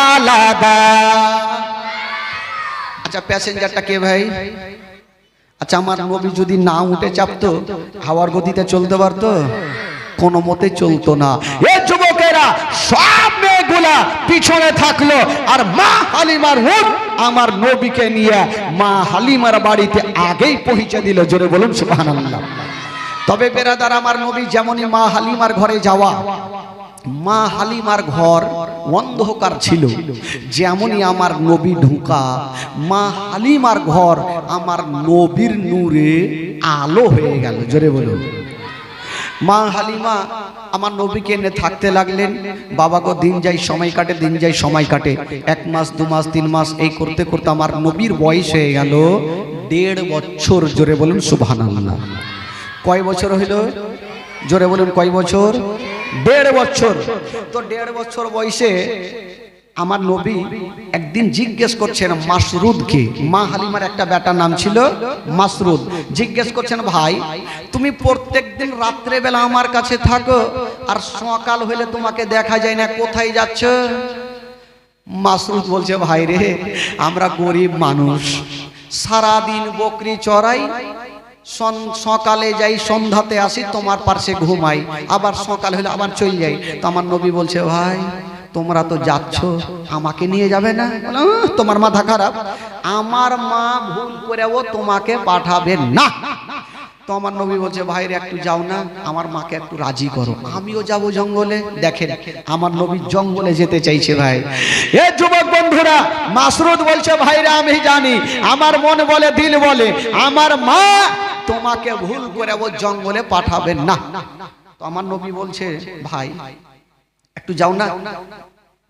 আলাদা। আচ্ছা প্যাসেঞ্জারটা কে ভাই? আচ্ছা আমার নবী যদি না উঠে চাপতো হাওয়ার গতিতে চলতে পারতো? কোনো মতে চলতো না। এ যুবকেরা, সব মেয়েগুলা পিছনে থাকলো, আর মা হালিমার উট আমার নবীকে নিয়ে মা হালিমার বাড়িতে আগেই পৌঁছে দিল। জোরে বলুন সুবহানাল্লাহ। তবে বেরাদার, আমার নবী যেমনই মা হালিমার ঘরে যাওয়া, মা হালিমার ঘর অন্ধকার ছিল, যেমনই আমার নবী ঢুকা মা হালিমার ঘর আমার নবীর নূরে আলো হয়ে গেল। জোরে বলুন। মা হালিমা আমার নবীকে এনে থাকতে লাগলেন। বাবা গো, দিন যাই সময় কাটে, দিন যাই সময় কাটে, 1 মাস 2 মাস 3 মাস এই করতে করতে আমার নবীর বয়স হয়ে গেল 1.5 বছর। জোরে বলুন সুবহানাল্লাহ। কয় বছর হইল? জোরে বলুন কয় বছর? 1.5 বছর। তো 1.5 বছর বয়সে আমার নবী একদিন জিজ্ঞেস করছেন মাসরুদকে, মা হালিমার একটা বেটার নাম ছিল মাসরুদ, জিজ্ঞেস করছেন, ভাই তুমি প্রত্যেকদিন রাত্রে বেলা আমার কাছে থাকো আর সকাল হইলে তোমাকে দেখা যায় না, কোথায় যাচ্ছ? মাসরুদ বলছে, ভাই রে আমরা গরিব মানুষ, সারাদিন বকরি চড়াই, সকালে যাই সন্ধ্যাতে আসি, তোমার পাশে ঘুমাই, আবার সকাল হলে আবার চলে যাই। তো আমার নবী বলছে, ভাই তোমরা তো যাচ্ছ, আমাকে নিয়ে যাবে না? তোমার মাথা খারাপ, আমার মা ভুল করেও তোমাকে পাঠাবে না। তো আমার নবী বলছে ভাইরে একটু যাও না, আমার মাকে একটু রাজি করো, আমিও যাব জঙ্গলে। দেখেন আমার নবী জঙ্গলে যেতে চাইছে ভাই। এ যুবক বন্ধুরা, মাসরুদ বলছে ভাইরা আমি জানি, আমার মন বলে দিল বলে, আমার মা তোমাকে ভুল করে ও জঙ্গলে পাঠাবেন না। তো আমার নবী বলছে ভাই একটু যাও না,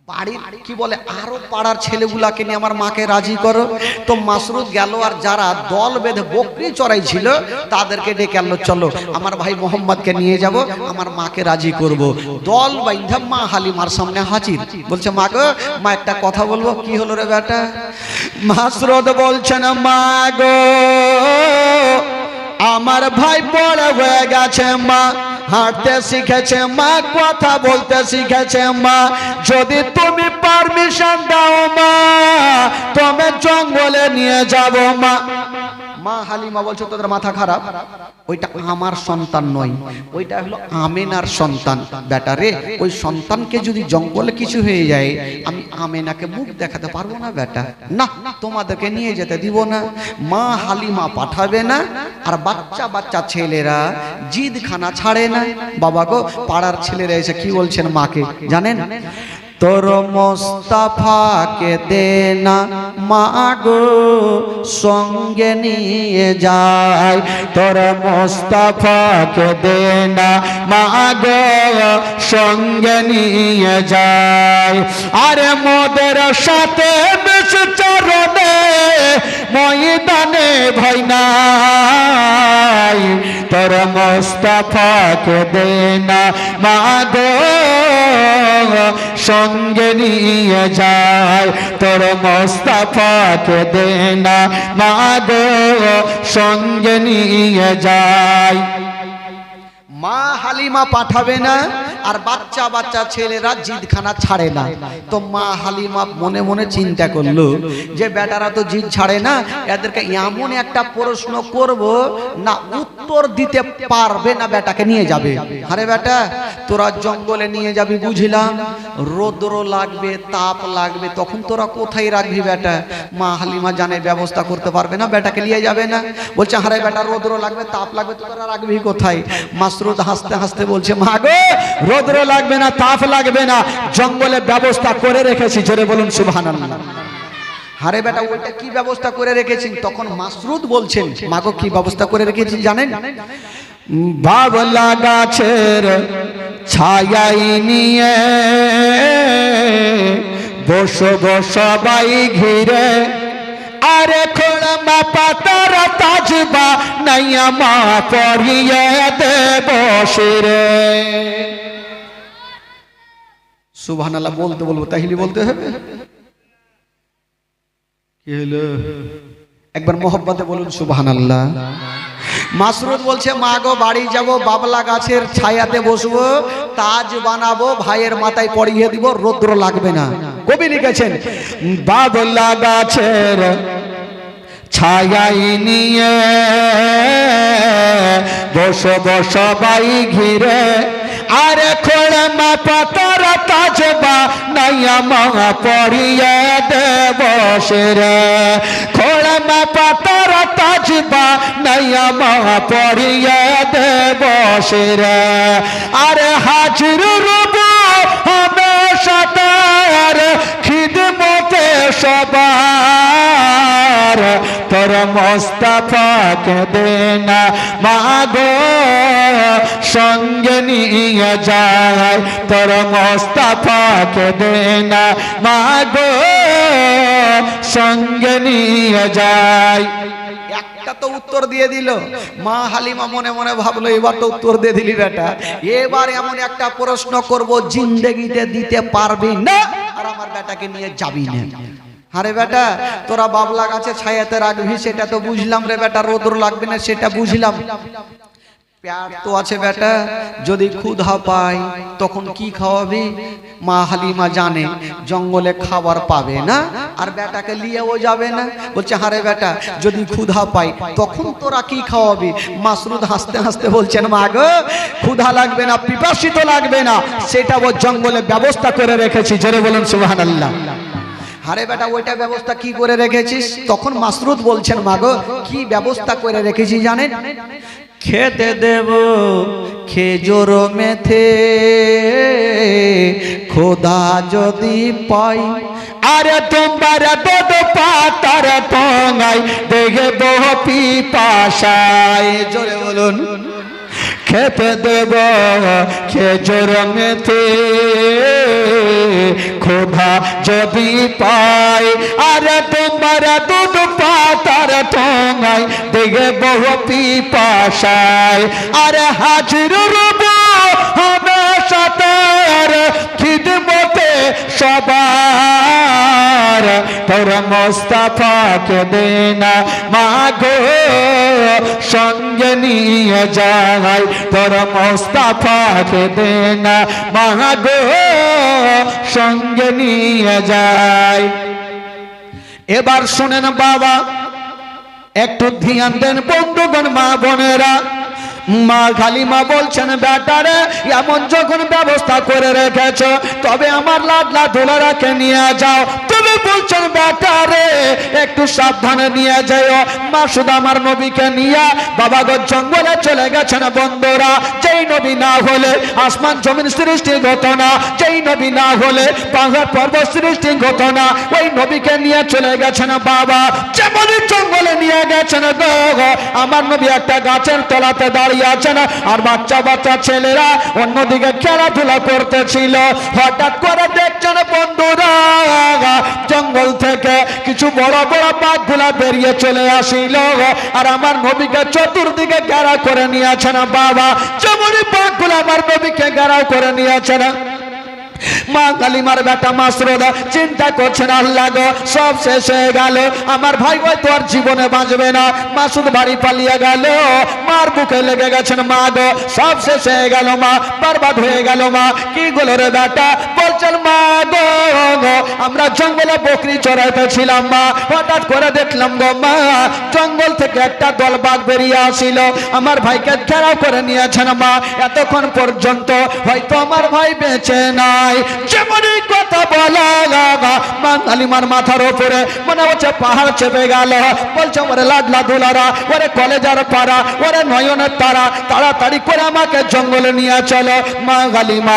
বাড়ির কি বলে আরো পাড়ার ছেলেগুলাকে নিয়ে আমার মাকে রাজি করো। তো মাসরুদ গেল, আর যারা দল বেঁধে বকরি চড়াই ছিল তাদেরকে ডেকে আনলো, চলো আমার ভাই মোহাম্মদকে নিয়ে যাব, আমার মাকে রাজি করব। দল বাইন্ধা মা হালিমার সামনে হাজির। বলছে মা গো, মা একটা কথা বলবো। কি হলো রে বেটা? মাসরুদ বলছেন মা গো, আমার ভাই বড় হয়ে গেছে মা, হাঁটতে শিখেছে মা, কথা বলতে শিখেছে মা, যদি তুমি পারমিশন দাও মা, তুমি জঙ্গলে নিয়ে যাব মা। মা হালিমা বলছে তোদের মাথা খারাপ, ওইটা আমার সন্তান নয়, ওইটা হলো আমেনার সন্তান। বেটা রে, ওই সন্তানকে যদি জঙ্গলে কিছু হয়ে যায়, আমি আমেনাকে মুখ দেখাতে পারবো না বেটা, না তোমাদেরকে নিয়ে যেতে দিব না। মা হালিমা পাঠাবে না, আর বাচ্চা বাচ্চা ছেলেরা জিদ খানা ছাড়ে না। বাবা গো, পাড়ার ছেলেরা এসে কি বলছেন মাকে জানেন? তোর মোস্তাফাকে দে না মা গো, সঙ্গে নিয়ে যায়, তোর মোস্তাফাকে দে না মা গো, সঙ্গে নিয়ে যায়। আরে মোদের সাথে বেশ চরণে ময়দানে ভয় নাই, তোর মোস্তাফাকে দে না মা গো, সঙ্গে নিয়ে যায়, তোর মোস্তাফাকে দে না মা গো, সঙ্গে নিয়ে যায়। মা হালিমা পাঠাবে না, আর বাচ্চা বাচ্চা ছেলেরা জিদখানা ছাড়ে না। তো মা হালিমা মনে মনে চিন্তা করলো যে বেটারা তো জিদ ছাড়ে না, এদেরকে এমন একটা প্রশ্ন করব না উত্তর দিতে পারবে না, বেটাকে নিয়ে যাবে। আরে বেটা, তোরা জঙ্গলে নিয়ে যাবি বুঝলাম, রোদ্র লাগবে, তাপ লাগবে, তখন তোরা কোথায় রাখবি বেটা? মা হালিমা জানে ব্যবস্থা করতে পারবে না, বেটাকে নিয়ে যাবে না। বলছে আরে বেটা, রোদ্র লাগবে, তাপ লাগবে, তোরা রাখবি কোথায়? মাসরুদ হাসতে হাসতে বলছে মা গো, রোদ্র লাগবে না, তাপ লাগবে না, জঙ্গলে ব্যবস্থা করে রেখেছি। জোরে বলুন সুবহানাল্লাহ। আরে বেটা, ওইটা কি ব্যবস্থা করে রেখেছেন? তখন মাসরুদ বলছেন মা গো, কি ব্যবস্থা করে রেখেছি জানেন? বাবলা গাছের ছায়াই নিয়ে বসো সবাই ঘিরে, আরে খোলমা পাতার তাজবা নাইয়া মা পড়িয়ে দেব শিরে। সুবহানাল্লাহ বলতে বলবো, তাহলে বলতে হবে। কি হলো? একবার মোহব্বতে বলুন সুবহানাল্লাহ। মাসরুদ বলছে মা গো, বাড়ি যাব, বাবলা গাছের ছায়াতে বসবো, তাজ বানাবো, ভাইয়ের মাথায় পরিয়ে দিব, রৌদ্র লাগবে না। কবি লিখেছেন বাবলা গাছের ছায়াই নিয়ে বসবো সবাই ঘিরে, আরে খোলমা পাতার তাজবা নাইয়া মা পড়িয়ে দেব শিরে, খোলমা পাতার তাজবা নাইয়া মা পড়িয়ে দেব শিরে। আরে হাজির রব হামেশা তার খিদমতে সবার, তোর মোস্তাফাকে দে না মা গো, সঙ্গে নিয়ে যায়, তোর মোস্তাফাকে দে না মা গো, সঙ্গে নিয়ে যায়। একটা তো উত্তর দিয়ে দিল। মা হালিমা মনে মনে ভাবলো এবার তো উত্তর দিয়ে দিলি বেটা, এবার এমন একটা প্রশ্ন করব জিন্দেগিতে দিতে পারবি না, আর আমার বেটাকে নিয়ে যাবি না। আরে বেটা, তোরা বাবলা গাছে ছায়াতে রাখবি সেটা তো বুঝলাম রে বেটা, রোদ্র লাগবে না সেটা বুঝলাম, পেট তো আছে বেটা, যদি ক্ষুধা পায় তখন কি খাওয়াবি? মা হালিমা জানে জঙ্গলে খাবার পাবে না, আর বেটাকে নিয়েও যাবে না। বলছে হারে বেটা, যদি ক্ষুধা পাই তখন তোরা কি খাওয়াবি? মাসরুদ হাসতে হাসতে বলছেন, মা গো ক্ষুধা লাগবে না, পিপাসিত লাগবে না, সেটা ও জঙ্গলে ব্যবস্থা করে রেখেছি। জোরে বলুন সুবহানাল্লাহ। আরে বেটা ওইটা ব্যবস্থা কি করে রেখেছিস? তখন মাসরুদ বলছেন, মা গো কি ব্যবস্থা করে রেখেছি জানেন? খেতে দেব খেজুর মেথে, খোদা যদি পাই, আরে তোমার দুধ পাতার টঙ্গাই দেখব পিপাসায়। জোরে বলুন। খেতে দেব খেজুর মেথে, খোদা যদি পাই, আরে তোমার দুধ পাতার ঠোঙায় দেখব পিপাসায়। আরে হাজির রব হবে সাথে খিদমতে সবার, তোর মোস্তফাকে দেনা মাগো সঙ্গে নিয়ে যাই, তোর মোস্তফাকে দেনা মাগো সঙ্গে নিয়ে যাই। এবার শুনেন বাবা, একটু ধ্যান দেন বন্ধুগণ, মা বোনেরা। মা হালিমা বলছেন, বেটারে এমন যখন ব্যবস্থা করে রেখেছ, তবে আমার লাডলা দুলারাকে নিয়ে যাও। তুমি বলছেন বেটারে একটু সাবধানে নিয়ে যাও। মাসুদ আমার নবীকে নিয়ে বাবা গো জঙ্গলে চলে গেছেন। বন্ধুরা, যেই নবী না হলে আসমান জমিন সৃষ্টি হতো না, যেই নবী না হলে পাহাড় পর্বত সৃষ্টি হতো না, ওই নবীকে নিয়ে চলে গেছেন বাবা। যেমনই জঙ্গলে নিয়ে গেছেন গো, আমার নবী একটা গাছের তলাতে দাঁড়িয়ে আছেন, আর বাচ্চা বাচ্চা ছেলেরা অন্যদিকে খেলাধুলা করতেছিল। হঠাৎ করে দেখছেন বন্ধুরা, জঙ্গল থেকে কিছু বড় বড় বাঘগুলা বেরিয়ে চলে আসিল, আর আমার নবীকে চতুর্দিকে ঘেরা করে নিয়েছেন বাবা। যেমনই বাঘগুলা আমার নবীকে ঘেরাও করে নিয়েছেন, মা কালিমার বেটা মাসরুদ চিন্তা করছেন, আল্লাহ গো সব শেষ হয়ে গেল, আমার ভাই হয়তো আর জীবনে বাঁচবে না। মাসুদ বাড়ি পালিয়ে গেল, মার বুকে লেগে গেছেন, মা গো সব শেষ হয়ে গেল, মা বরবাদ হয়ে গেল। মা কি গেল রে বেটা? বলছেন, মা গো আমরা জঙ্গলে বকরি চড়াইতেছিলাম মা, হঠাৎ করে দেখলাম গো মা জঙ্গল থেকে একটা দল বাঘ বেরিয়ে আসিল, আমার ভাইকে ঘেরাও করে নিয়েছেন মা। এতক্ষণ পর্যন্ত হয়তো আমার ভাই বেঁচে নাই। যেমনই কথা বলা মা কালিমার মাথার উপরে মনে হচ্ছে পাহাড় চেপে গেল। বলছে, ওরে লাডলা দুলারা, ওরে কলেজার পাড়া, ওরে নয়নের তারা, তাড়াতাড়ি করে আমাকে জঙ্গলে নিয়ে চলো। মা কালিমা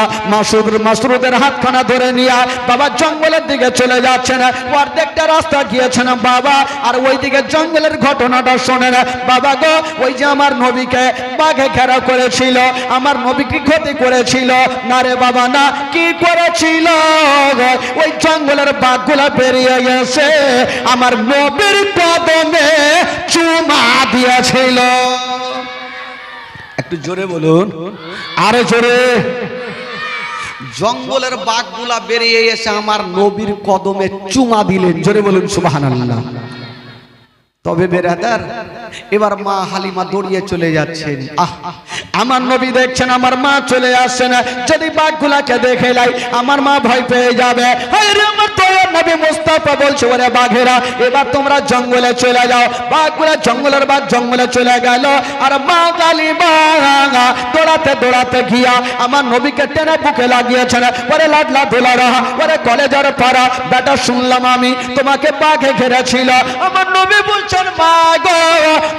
মাসরুদের হাতখানা ধরে নিয়ে বাবা জঙ্গলের দিকে চলে যাচ্ছেন। অর্ধেকটা রাস্তা গিয়েছেন বাবা, আর ওইদিকে জঙ্গলের ঘটনাটা শোনেন বাবা গো। ওই যে আমার নবীকে বাঘে ঘেরাও করেছিল, আমার নবীকে ক্ষতি করেছিল না রে বাবা, না। কি করেছিল? ওই জঙ্গলের বাঘগুলা বেরিয়ে গেছে, আমার নবীর কদমে চুমা দিয়েছিল। একটু জোরে বলুন, আরে জোরে। জঙ্গলের বাঘগুলা বেরিয়ে এসে আমার নবীর কদমে চুমা দিলেন। জোরে বলুন সুবহানাল্লাহ। তবে বেরাদার, এবার মা হালিমা দৌড়িয়ে চলে যাচ্ছেন। আমার নবী দেখছেন আমার মা চলে আসছে না, যদি বাঘগুলাকে দেখে লাই আমার মা ভয় পেয়ে যাবে। নবী মুস্তাফা বলছে, ওরে বাঘেরা এবার তোমরা জঙ্গলে চলে যাও। বাঘগুলা জঙ্গলের বাঘ জঙ্গলে চলে গেল, আর মা কালিমা দৌড়াতে দৌড়াতে গিয়া আমার নবীকে টেনে বুকে লাগিয়েছেন। ওরে লাডলা দুলারা, ওরে কলেজার পাড়া বেটা, শুনলাম আমি তোমাকে বাঘে ঘেরেছিল। আমার নবী বলছেন, মা গো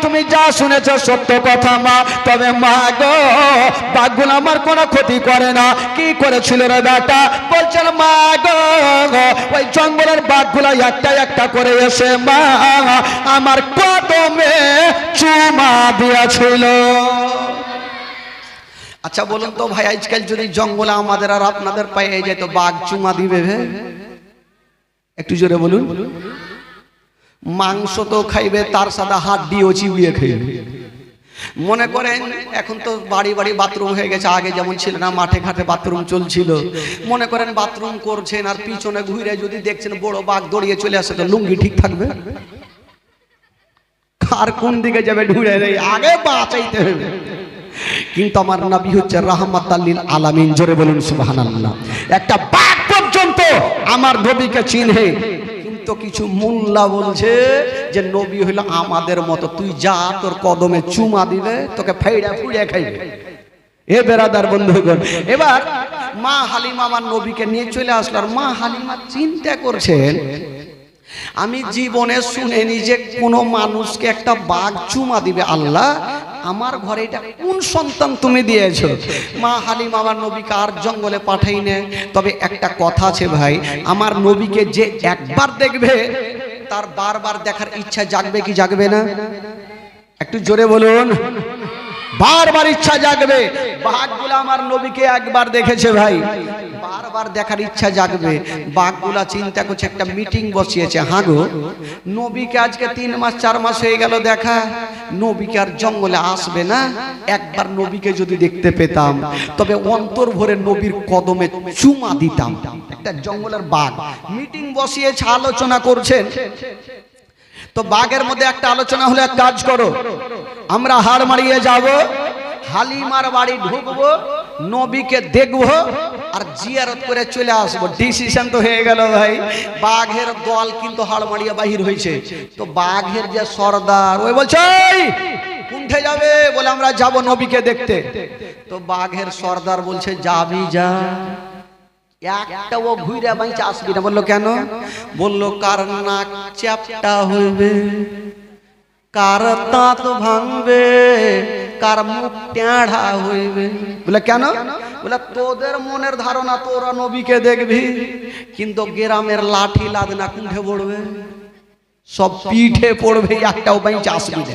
তুমি যা শুনেছ সত্য কথা মা, তবে মা গো বাঘগুলো আমার কোনো ক্ষতি করে না। কি করেছিল রে বেটা? বলছেন, মা গো ওই জঙ্গলের বাঘগুলো একটা একটা করে এসে মা আমার কদমে চুমা দিয়েছিল। আচ্ছা বলুন তো ভাই, আজকাল যদি জঙ্গলে আমাদের আর আপনাদের পায়ে যেত, বাঘ চুমা দিবে? একটু জোরে বলুন। মাংস তো খাইবে, তার সাথে হাড্ডিও চিবিয়ে খাইবে। মনে করেন এখন তো বাড়ি বাড়ি বাথরুম হয়ে গেছে, আগে যেমন ছিল না মাঠে ঘাটে বাথরুম চলছিল। মনে করেন বাথরুম করছেন, আর পিছনে ঘুরে যদি দেখছেন বড় বাঘ দৌড়িয়ে চলে আসে, তো লুঙ্গি ঠিক থাকবে? আর কোন দিকে যাবে? ঢুড়ে আগে বাঁচাইতে হবে। কিন্তু আমার নবী হচ্ছে রাহমাতাল লিল আলামিন। জোরে বলুন সুবহানাল্লাহ। একটা বাঘ পর্যন্ত আমার নবীকে চিনহে, কিন্তু কিছু মোল্লা বলছে যে নবী হইলো আমাদের মতো, তুই যা তোর কদমে চুমা দিবে তোকে ফাইড়া ফুড়িয়া খাইবে। এ বেরাদার বন্ধুগণ, এবার মা হালিমা আমার নবীকে নিয়ে চলে আসলো। আর মা হালিমা চিন্তা করছেন, আমি জীবনে শুনিনি যে কোনো মানুষকে একটা বাঘ চুমা দিবে। আল্লাহ, আমার ঘরে এটা কোন সন্তান তুমি দিয়েছো? মা হালিমা আমার নবীকে আর জঙ্গলে পাঠাই না। তবে একটা কথা আছে ভাই, আমার নবীকে যে একবার দেখবে তার বারবার দেখার ইচ্ছা জাগবে কি জাগবে না? একটু জোরে বলুন। বারবার ইচ্ছা জাগবে। বাঘগুলা আমার নবীকে একবার দেখেছে ভাই, বারবার দেখার ইচ্ছা জাগবে। বাঘগুলা চিন্তা করছে, একটা মিটিং বসিয়েছে, হাগো নবীকে আজকে 3 মাস 4 মাস হয়ে গেল দেখা, নবীকে আর জঙ্গলে আসবে না। একবার নবীকে যদি দেখতে পেতাম তবে অন্তর ভরে নবীর কদমে চুমা দিতাম। একটা জঙ্গলের বাঘ মিটিং বসিয়েছে, আলোচনা করছেন। তো বাঘের মধ্যে একটা আলোচনা হলো, এক কাজ করো, আমরা হাড় মারিয়ে যাব, হালিমার বাড়ি ঢুকবো, নবীকে দেখবো আর জিয়ারত করে চলে আসবো। ডিসিশন তো হয়ে গেল ভাই। বাঘের দল কিন্তু হাড় মারিয়ে বাহির হয়েছে। তো বাঘের যে সর্দার, ওই বলছে কোনঠে যাবে? বলে আমরা যাব নবীকে দেখতে। তো বাঘের সর্দার বলছে যাবি যা, একটা ও ঘুরে বাইচে আসবি না। বললো কেন? বললো কার নাক চ্যাপটা হইবে, কার দাঁত ভাঙবে, কার মুখ টেঁড়া হইবে। বলে কেন? বলে তোদের মনের ধারণা তোরা নবীকে দেখবি, কিন্তু গ্রামের লাঠি লাদনা কুণ্ঠে পড়বে, সব পিঠে পড়বে, একটাও বাইচে আসবি না।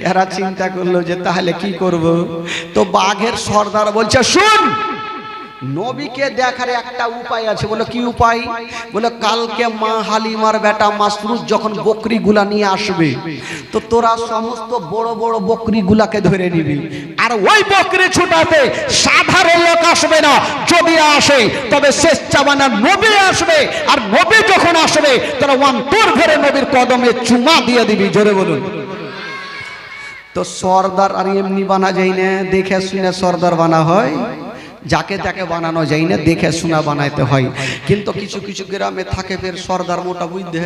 এরা চিন্তা করলো যে তাহলে কি করব? তো বাঘের সর্দার বলছে শুন, নবীকে দেখার একটা উপায় আছে। বলে কি উপায়? বলে কালকে মা হালিমার বেটা মাসরুদ যখন বকরি গুলা নিয়ে আসবে, তো তোরা সমস্ত বড় বড় বকরি গুলাকে ধরে নিবি। আর ওই বকরি ছুটাতে সাধারণ লোক আসবে না, যদি আসে তবে শেষ জামানার নবী আসবে। আর নবী যখন আসবে তোরা অন্তর ভরে নবীর কদমে চুমা দিয়ে দিবি। জোরে বলুন। তো সর্দার আর এমনি বানা যায় না, দেখে শুনে সর্দার বানা হয়, যাকে তাকে বানানো যায় না, দেখে শোনা বানাইতে হয়। কিন্তু কিছু কিছু গ্রামে থাকে ফের সর্দার মোটা বুঝতে।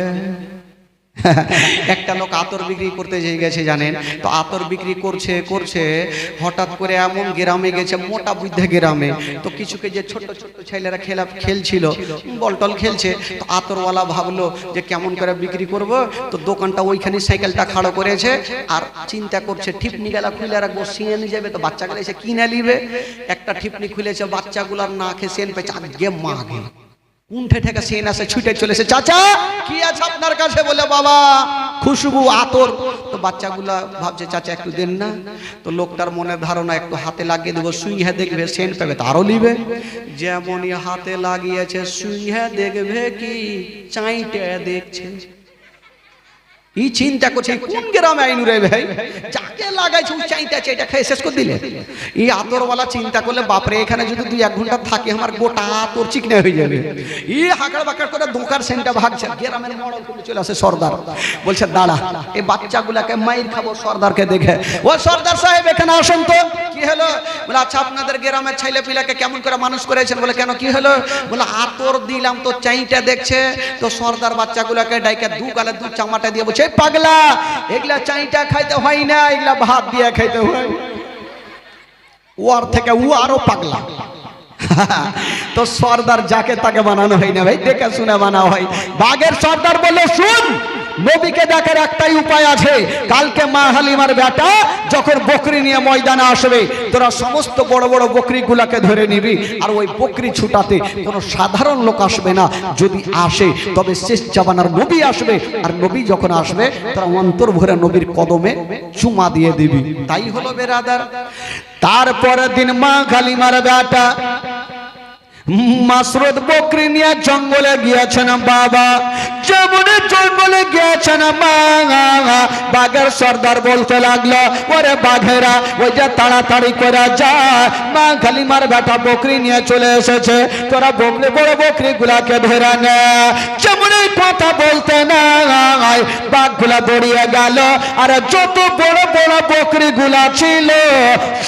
একটা লোক আতর বিক্রি করতে গেছে জানেন, তো আতর বিক্রি করছে করছে হঠাৎ করে এমন গ্রামে গেছে, মোটা বুদ্ধে গ্রামে, তো কিছুকে যে ছোট ছোট ছেলেরা খেলছিল, বলটল খেলছে, তো আতরওয়ালা ভাবলো যে কেমন করে বিক্রি করব। তো দোকানটা ওইখানে সাইকেলটা খাড়ো করেছে আর চিন্তা করছে ঠিপনি গেলা খুলে রাখবো, সিঁয়ে নিয়ে যাবে, তো বাচ্চাগুলো এসে কিনে নিবে। একটা ঠিপনি খুলেছে, বাচ্চাগুলার না খেয়ে সেন পেয়েছে, আগে মাগে উঠে থেকে সেন আসে, ছুটে চলেছে, চাচা কি আছে আপনার কাছে? বলে বাবা খুশবু আতর। তো বাচ্চাগুলা ভাবছে চাচা একটু দেন না। তো লোকটার মনে ধারণা একটু হাতে লাগিয়ে দেবো, সুইহে দেখবে সেন পাবে, তারও নিবে। যেমনই হাতে লাগিয়েছে, সুইহে দেখবে কি চাইটে দেখছে। এই চিন্তা করছে কোন গ্রামে আইনু রে ভাই, যাকে লাগাইছে ওই চাইটা চাইটা খেয়ে শেষ করে দিলে। এই আতরওয়ালা চিন্তা করলে বাপরে এখানে যদি 2-1 ঘন্টা থাকে আমার গোটা আতর চিকনা হয়ে যাবে। এই হাঁকড় বাঁকড় করে দোকার সেনটা ভাগছে। গ্রামের মড়ল করে চলে আসে সর্দার, বলছে দাঁড়া এই বাচ্চাগুলাকে মাইর খাবো সর্দারকে দেখে। ও সর্দার সাহেব এখানে আসুন তো। কি হলো? বলে আচ্ছা আপনাদের গ্রামের ছেলে পিলাকে কেমন করে মানুষ করেছেন? বলে কেন কি হলো? বলে আতর দিলাম তো চাইটা দেখছে। তো সর্দার বাচ্চাগুলাকে ডাইকে 2 গালে 2 চামাটা দিয়ে বলছে পাগলা এগুলা চাইটা খাইতে হয় না, এগুলা ভাত দিয়ে খাইতে হয়। ওর থেকে ও আরো পাগলা। তো সর্দার যাকে তাকে বানানো হয় না ভাই, দেখে শুনে বানানো হয়। বাঘের সর্দার বলল শুন, নবীকে দেখার একটাই উপায় আছে। কালকে মা হালিমার বেটা যখন বকরি নিয়ে ময়দানে আসবে, তোরা সমস্ত বড় বড় বকরি গুলাকে ধরে নিবি। আর ওই বকরি ছুটাতে কোনো সাধারণ লোক আসবে না, যদি আসে তবে শেষ জামানার নবী আসবে। আর নবী যখন আসবে তোরা অন্তর ভরে নবীর কদমে চুমা দিয়ে দিবি। তাই হলো বেরাদার। তারপরের দিন মা হালিমার বেটা মাসরুদ বকরি নিয়ে জঙ্গলে গিয়েছেন। বাবা যেমন জঙ্গলে গিয়েছেন মা, বাঘের সর্দার বলতে লাগলো ওরে বাঘেরা ওই যে তাড়াতাড়ি করে যা, মা হালিমার বেটা বকরি নিয়ে চলে এসেছে, তোরা বকরি বড় বকরি গুলাকে ধরে নে। যেমন কথা বলতে না বাঘগুলা দৌড়িয়ে গেল, আর যত বড় বড় বকরি গুলা ছিল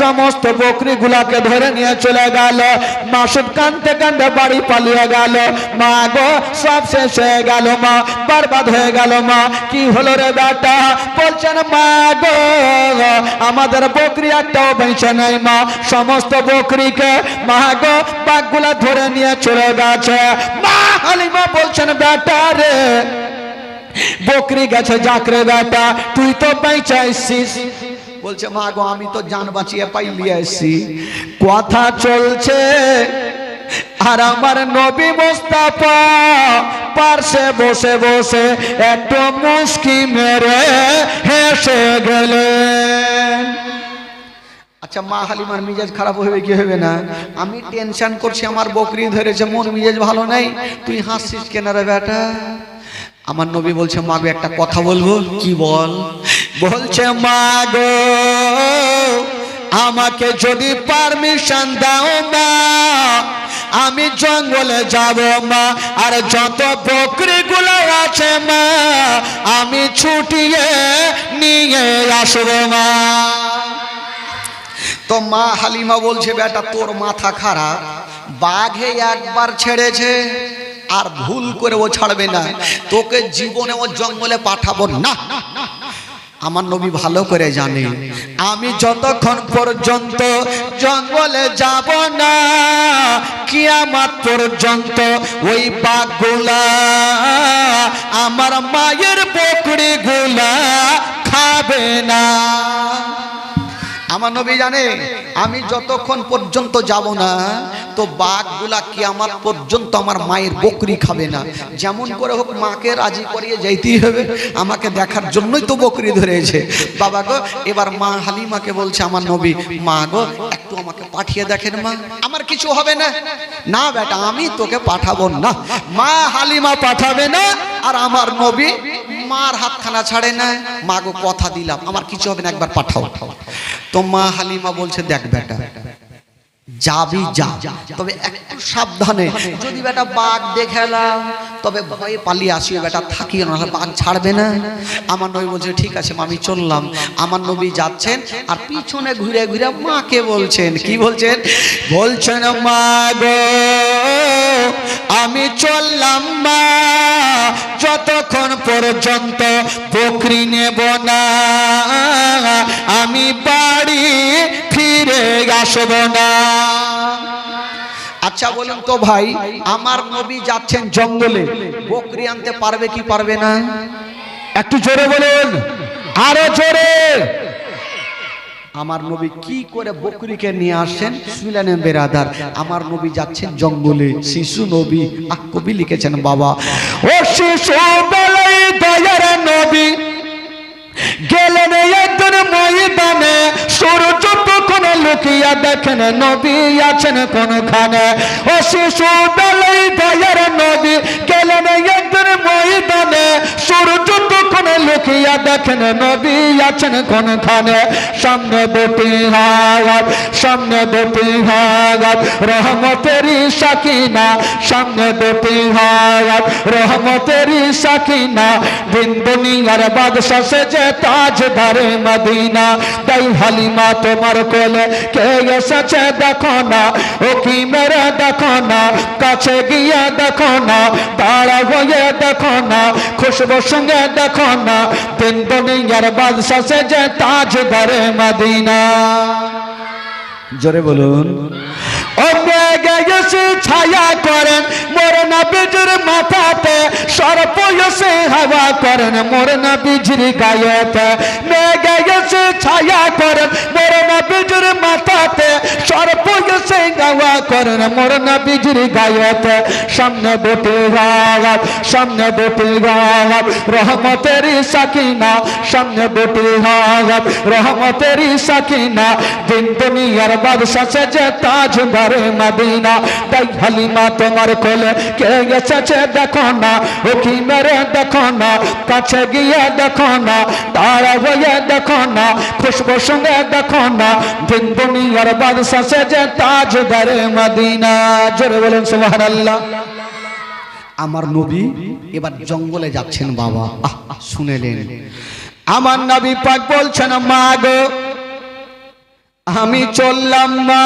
সমস্ত বকরি গুলাকে ধরে নিয়ে চলে গেল। মাসুদ কান্দতে কান্দতে বাড়ি পালিয়ে গেল। মা গো সব শেষ হয়ে গেল মা, বরবাদ হয়ে গেল মা। কি হলো রে বেটা? বলছেন মা গো আমাদের বকরি একটাও বেঁচে নাই মা, সমস্ত বকরিকে মা গো বাঘগুলা ধরে নিয়ে চলে গেছে। মা হালিমা বলছেন বেটা রে বকরি গেছে যাকরে বেটা, তুই তো বেঁচে আসছিস। বলছে মা গো আমি তো জান বাঁচিয়ে পাইলিয়ে আসছি। কথা চলছে আর আমার নবী মুস্তাফা পার্শ্বে বসে বসে একটু মুস্কি মেরে হেসে গেলেন। আচ্ছা মা হালিমার মিজাজ খারাপ হবে কি হবে না? আমি টেনশন করছি আমার বকরি ধরেছে, মন মিজাজ ভালো নাই, তুই হাসছিস কেন রে বেটা? আমার নবী বলছে মা গো একটা কথা বলবো। কি বল? বলছে মা গো আমাকে যদি পারমিশন দাও মা আমি জঙ্গলে যাব মা, আর যত বকরি গুলো আছে মা আমি ছুটিয়ে নিয়ে আসবো মা। তো মা হালিমা বলছে বেটা তোর মাথা খারাপ, বাঘে একবার ছেড়েছে আর ভুল করে ও ছাড়বে না, তোকে জীবনে ও জঙ্গলে পাঠাবো না। আমার নবী ভালো করে জানে আমি যতক্ষণ পর্যন্ত জঙ্গলে যাব না কিয়ামত পর্যন্ত ওই বাঘগুলা আমার মায়ের বকরিগুলা খাবে না। আমার নবী জানে আমি যতক্ষণ পর্যন্ত যাব না তো বাঘগুলা কিয়ামত পর্যন্ত আমার মায়ের বকরি খাবে না। যেমন করে হোক মাকে রাজি করিয়ে যাইতেই হবে, আমাকে দেখার জন্যই তো বকরি ধরেছে। বাবা গো এবার মা হালিমাকে বলছে আমার নবী মা গো একটু আমাকে পাঠিয়ে দেখেন মা, আমার কিছু হবে না। না বেটা আমি তোকে পাঠাবো না। মা হালিমা পাঠাবে না আর আমার নবী মার হাতখানা ছাড়ে না। মা গো কথা দিলাম আমার কিছু হবে না, একবার পাঠাও। তো মা হালিমা বলছে দেখ বেটা যাবি যা, তবে একটু সাবধানে, যদি বেটা বাঘ দেখেলাম তবে ভয়ে পালিয়ে আসি বেটা, থাকি না বাঘ ছাড়বে না। আমার নবী বলছে ঠিক আছে আমি চললাম। আমার নবী যাচ্ছেন আর পিছনে ঘুরে ঘুরে মাকে বলছেন কি বলছেন? বলছেন মা গো আমি চললাম মা যতক্ষণ পর্যন্ত বকরি নেব না আমি বাড়ি ফিরে আসব না। আচ্ছা বলুন তো ভাই আমার নবী যাচ্ছেন জঙ্গলে, বকরি আনতে পারবে কি পারবে না? একটু জোরে বলুন, আরো জোরে। আমার নবী কি করে বকরিকে নিয়ে আসেন শুনলেন বেরাদার? আমার নবী যাচ্ছেন জঙ্গলে, শিশু নবী কবি লিখেছেন বাবা ও শিশু বেলায় দয়ার নবী গেলেন একজন ময়দানে, সূর্য তখন লুকিয়া দেখেন নবী আছেন কোনখানে। ও শিশু বেলায় দয়ার নবী গেলেন একজন ময়দানে, সূর্য তখন লুকিয়া দেখেন নবী আছেন কোনখানে। সামনে দুটি হাত, সামনে দুটি হাত রহমতেরই সাকিনা, সামনে দুটি হাত রহমতেরই সাকিনা, দিন দুনিয়ার বাদশা সেজে তাজদারে মদিনা। তাই হালিমা তোমার কোলে কে এসেছে দেখো না, ও কি মেরে দেখো না, কাছে গিয়ে দেখো না, তারা হয়ে দেখো না, খুশবু সঙ্গে দেখো না, দিন দুনিয়ার বাদশা সেজে তাজদারে মদিনা। জোরে বলুন। ও মেঘে এসে ছায়া করেন মোর নবীর মাথাতে, সর্প এসে হাওয়া করেন মোর নবীজির গায়েতে, মেঘে এসে ছায়া করেন মোর নবীজির মাথাতে, সর্প এসে গাওয়া করেন মোর নবীজির গায়েতে। সামনে দুটি গাছ, সামনে দুটি গাছ রহমতের সাকিনা, সামনে দুটি গাছ রহমতের সাকিনা, দিন দুনিয়ার বাদশা সেজে তাজদারে মদিনা। তাই হালিমা তোমার কোলে কে এসেছে দেখো না, ও কি মেরে দেখো না, কাছে গিয়ে দেখো না, দাঁড়া হয়ে দেখো না, খুশবু সঙ্গে দেখো না, দিন দুনিয়ার বাদশা সেজে তাজদারে মদিনা। জোরে বলেন সুবহানাল্লাহ। আমার নবী এবার জঙ্গলে যাচ্ছেন বাবা, শুনেলেন আমার নবী পাক বলছেন মা গো আমি চললাম না,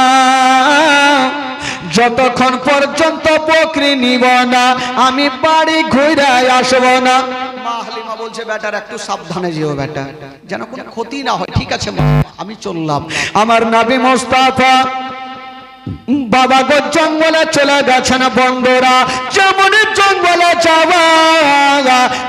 যতক্ষণ পর্যন্ত বকরি নিব না আমি বাড়ি ঘুরে আসব না। মা হালিমা বলছে বেটার একটু সাবধানে যেও বেটা, যেন কোনো ক্ষতি না হয়। ঠিক আছে মা, আমি চললাম। আমার নবী মুস্তাফা বাবা গো জঙ্গলে চলে গেছেন। বন্ধুরা যেমন জঙ্গলে যাওয়া,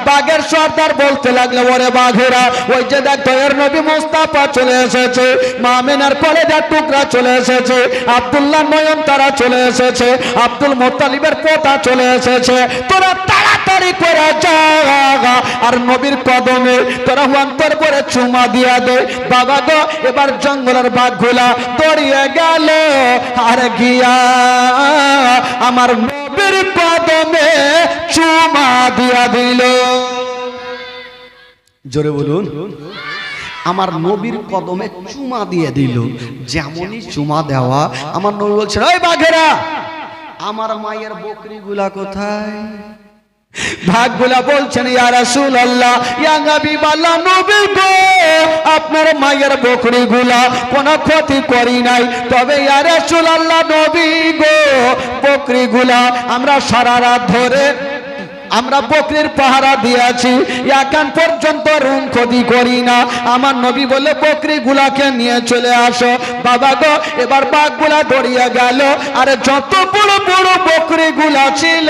বাঘের সর্দার বলতে লাগলো ওরে বাঘেরা ওই যে দেখো এর নবী মুস্তাফা চলে এসেছে, মা আমিনার কলেজার টুকরা চলে এসেছে, আব্দুল্লাহ নয়ন তারা চলে এসেছে, আব্দুল মুত্তালিবের পোতা চলে এসেছে, তোরা তাড়াতাড়ি করে যা আর নবীর কদমে তোরা অন্তর করে চুমা দিয়া দে। বাবা গো এবার জঙ্গলের বাঘগুলা দৌড়িয়ে গেল আর গিয়া আমার নবীর কদমে চুমা দিয়া দিল। জোরে বলুন, আমার নবীর কদমে চুমা দিয়ে দিল। যেমনই চুমা দেওয়া আমার নবী বলছেন ওই বাঘেরা আমার মায়ের বকরিগুলা কোথায়? ভাগগুলা বলছেন ইয়া রাসূলুল্লাহ, ইয়া হাবিবাল্লাহ নবী গো আপনার মায়ের বকরিগুলা কোনো ক্ষতি করি নাই, তবে ইয়া রাসূলুল্লাহ নবী গো বকরিগুলা আমরা সারা রাত ধরে আমরা বকরির পাহারা দিয়েছি, এখন পর্যন্ত রুম ক্ষতি করি না। আমার নবী বলে বকরিগুলাকে নিয়ে চলে আসো। বাবা গো এবার বাঘগুলা দৌড়িয়ে গেল, আর যত বড় বড় বকরিগুলা ছিল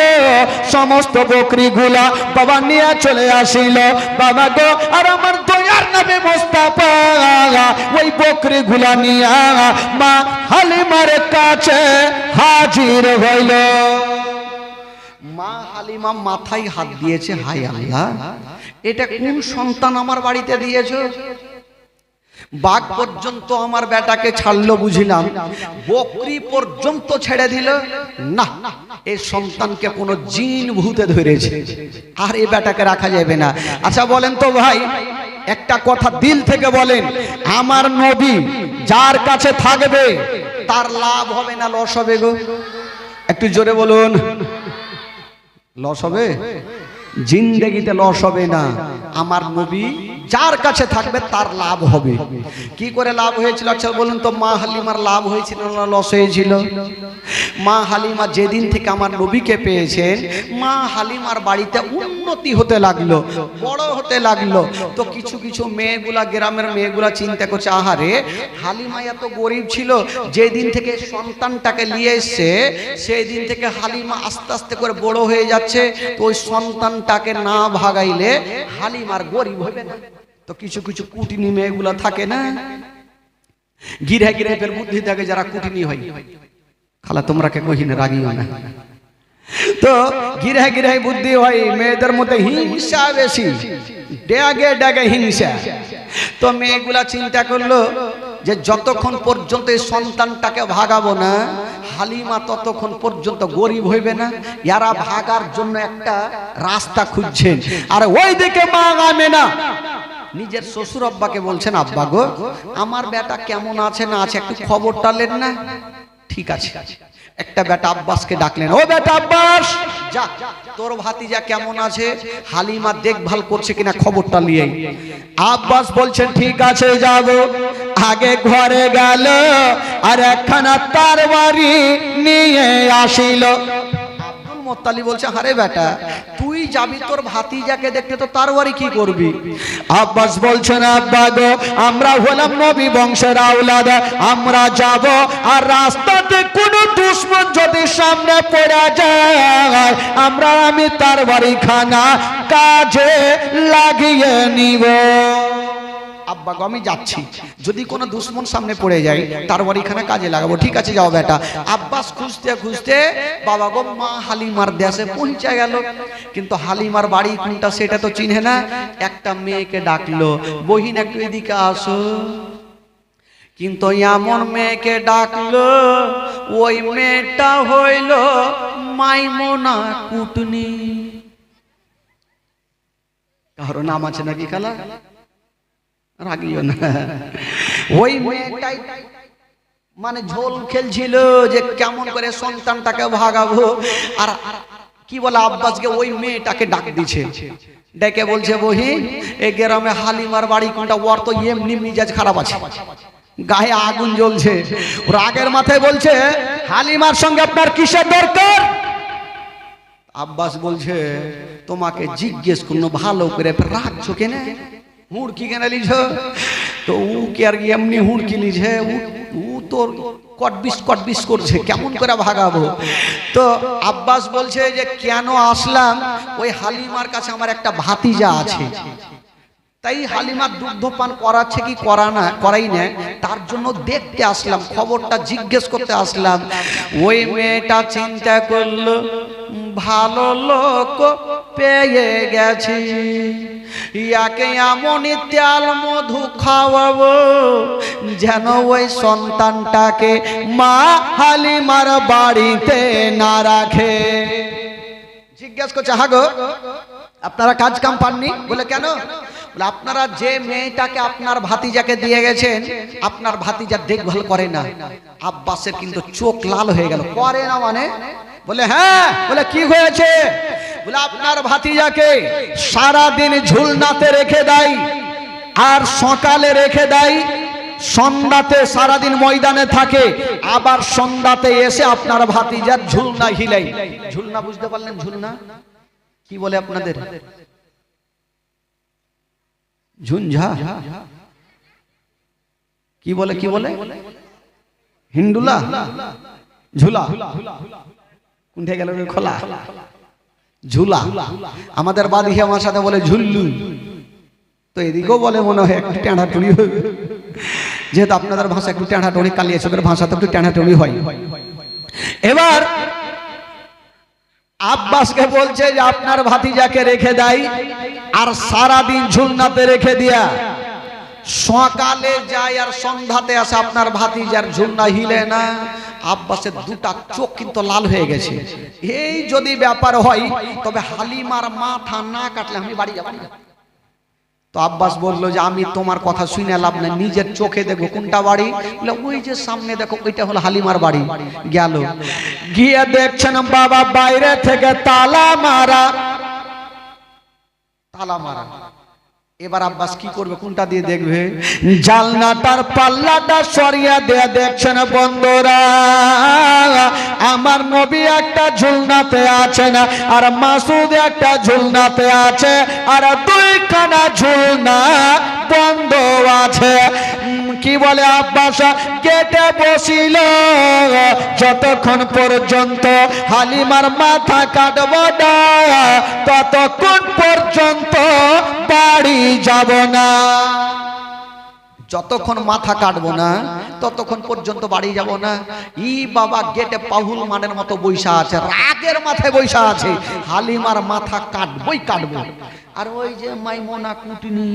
সমস্ত বকরিগুলা বাবা নিয়ে চলে আসিল। বাবা গো আর আমার দয়ার নবী মুস্তাফা ওই বকরিগুলা নিয়ে মা হালিমার কাছে হাজির হইল। মা হালিমা মাথায় হাত দিয়েছে, হায় আল্লাহ এটা কোন সন্তান আমার বাড়িতে দিয়েছো? বাঘ পর্যন্ত আমার বেটাকে ছাড়লো বুঝিলাম, বকরি পর্যন্ত ছেড়ে দিল না, এই সন্তানকে কোনো জিন ভূতে ধরেছে, আর এই বেটাকে রাখা যাবে না। আচ্ছা বলেন তো ভাই একটা কথা দিল থেকে বলেন, আমার নবী যার কাছে থাকবে তার লাভ হবে না লস হবে গো? একটু জোরে বলুন। লস হবে? জিন্দেগিতে লস হবে না। আমার নবী যার কাছে থাকবে তার লাভ হবে। কি করে লাভ হয়েছিল আচ্ছা বলুন তো? মা হালিমার লাভ হয়েছিল না লস হয়েছিল? মা হালিমা যেদিন থেকে আমার নবীকে পেয়েছেন, মা হালিমার বাড়িতে উন্নতি হতে লাগলো, বড় হতে লাগলো। তো কিছু কিছু মেয়েগুলা, গ্রামের মেয়েগুলা চিন্তা করছে আহারে হালিমা এত গরিব ছিল, যেদিন থেকে সন্তানটাকে নিয়ে এসছে সেই দিন থেকে হালিমা আস্তে আস্তে করে বড় হয়ে যাচ্ছে, তো ওই সন্তানটাকে না ভাগাইলে হালিমার গরিব হবে না। তো কিছু কিছু কুটিনি মেয়েগুলা থাকে না, গিরে গিরে ফের বুদ্ধি থাকে যারা কুটিনি হয়, খালা তোমরা কে কহিনে রাগিও না, তো গিরে গিরে বুদ্ধি হয়, মেয়েদের মধ্যে হিংসা বেশি, ডেগে ডেগে হিংসা। তো মেয়েগুলা চিন্তা করলো যে যতক্ষণ পর্যন্ত এই সন্তানটাকে ভাগাবো না হালিমা ততক্ষণ পর্যন্ত গরিব হইবে না। এরা ভাগার জন্য একটা রাস্তা খুঁজছেন। আর ওইদিকে মা আমেনা নিজের শ্বশুর আব্বাকে বলছেন, আব্বা গো আমার বেটা কেমন আছে না আছে একটু খবরটা নেন না। ঠিক আছে, একটা বেটা আব্বাসকে ডাকলেন, ও বেটা আব্বাস যা তোর ভাতিজা কেমন আছে, হালিমা দেখভাল করছে কিনা খবরটা নিয়ে। আব্বাস বলছেন ঠিক আছে যাব। আগে ঘরে গেল আর একখানা তার বাড়ি নিয়ে আসিল। আব্দুল মুত্তালিব বলছে, আরে বেটা তুই যাবি তোর ভাতিজাকে দেখতে, তো তার বাড়ি কি করবি? আব্বাস বলছেন আব্বা গো, আমরা হলাম নবী বংশের আওলাদ, আমরা যাব, আর রাস্তাতে কোনো দুশমন যদি সামনে পড়ে যায় আমি তার বাড়ি খানা কাজে লাগিয়ে নিব। আব্বা গো আমি যাচ্ছি, যদি কোনো দুশমন সামনে পড়ে যায় তার বাড়িখানা কাজে লাগাবো। ঠিক আছে যাও বেটা। আব্বাস খুঁজতে খুঁজতে বাবা গো মা হালিমার দেশে পৌঁছে গেল, কিন্তু হালিমার বাড়ি কোনটা সেটা তো চিনে না। একটা মেয়েকে ডাকলো, বহিন একটু এদিকে আসো। কিন্তু এমন মেয়েকে ডাকলো, ওই মেয়েটা হইল মাইমুনা কুটনি। কারো নাম আছে নাকি খালা? রাগিও না। ওই মেয়েটাই মানে ঝোল খেলছিল যে কেমন করে সন্তানটাকে ভাগাবো। আর কি বলে আব্বাসকে ওই মেয়েটাকে ডাক দিছে, ডেকে বলছে বহিন এই গ্রামে হালিমার বাড়ি কোনটা? ওর তো এমনি মিজাজ খারাপ আছে, গায়ে আগুন জ্বলছে। রাগের মাথায় বলছে হালিমার সঙ্গে আপনার কিসের দরকার? আব্বাস বলছে তোমাকে জিজ্ঞেস করলো ভালো করে, রাখছো কেন? হুড়কি কেন লিছ? তো ও কি আর এমনি হুড়কি লিছে, ও তোর কটবিস করছে, কেমন করে ভাগাবো? তো আব্বাস বলছে যে কেন আসলাম, ওই হালিমার কাছে আমার একটা ভাতিজা আছে, তাই হালিমার দুগ্ধপান করাচ্ছে কি করাই না, তার জন্য দেখতে আসলাম, খবরটা জিজ্ঞেস করতে আসলাম। ওই মেয়েটা চিন্তা করলো ভালো লোক পেয়ে গেছি, ইয়াকে এমনই তেল মধু খাওয়াবো যেন ওই সন্তানটাকে মা হালিমার বাড়িতে না রাখে। জিজ্ঞেস করছে হাগো আপনারা কাজ কাম পাননি? বলে কেন? বলে আপনারা যে মেয়েটাকে আপনার ভাতিজাকে দিয়ে গেছেন, আপনার ভাতিজা দেখভাল করে না। আব্বাসের কিন্তু চোখ লাল হয়ে গেল। করে না মানে? বলে হ্যাঁ। বলে কি হয়েছে? বলে আপনার ভাতিজাকে সারা দিন ঝুলনাতে রেখে দেয়, আর সকালে রেখে দেয়, সন্ধ্যাতে সারাদিন ময়দানে থাকে, আবার সন্ধ্যাতে এসে আপনার ভাতিজার ঝুলনা হিলাই। ঝুলনা বুঝতে পারলেন? ঝুলনা কি বলে আপনাদের? ঝুনঝা কি বলে? কি বলে? হিন্ডুলা, ঝুলা কোনটা গেল? খোলা ঝুলা। আমাদের বাদিহি আমার সাথে বলে ঝুল্লু, তো এদিকেও বলে মনে হয় একটু টেঁড়াটুড়ি হবে, যেহেতু আপনাদের ভাষা একটু টেঁড়াটুড়ি, কালিয়াচকের ভাষা তো একটু টেঁড়াটুড়ি হয়। এবার আব্বাসকে বলছে যে আপনার ভাতিজাকে রেখে দেয়, আর সারাদিন ঝুলনাতে রেখে দিয়া সকালে যায় আর সন্ধ্যাতে আসে, আপনার ভাতিজার ঝুলনা হিলে না। আব্বাসের দুটা চোখ কিন্তু লাল হয়ে গেছে। এই যদি ব্যাপার হয় তবে হালিমার মাথা না কাটলে আমি বাড়ি যাব না। তো আব্বাস বললো যে আমি তোমার কথা শুনে লাভ না, নিজের চোখে দেখো কোনটা বাড়ি। ওই যে সামনে দেখো ওইটা হলো হালিমার বাড়ি। গেল, গিয়ে দেখছেন বাবা বাইরে থেকে তালা মারা। এবার আব্বাস কি করবে? কোনটা দিয়ে দেখবে? জালনাটার পাল্লাটা সরিয়ে দিয়ে দেখছেন বন্ধুরা আমার নবী একটা ঝুলনাতে আছেন, আর মাসুদ একটা ঝুলনাতে আছে, আর দুইখানা ঝুলনা বন্ধ আছে। কি বলে আব্বাস? গেটে বসিল যতক্ষণ পর্যন্ত হালিমার মাথা কাটব না ততক্ষণ পর্যন্ত বাড়ি যাব না। যতক্ষণ মাথা কাটবো না ততক্ষণ পর্যন্ত বাড়ি যাব না। ই বাবা গেটে পাহুল মানের মতো বৈশা আছে, রাগের মাথায় বৈশা আছে, হালিমার মাথা কাটবই কাটবো। আর ওই যে মাইমুনা কুটনি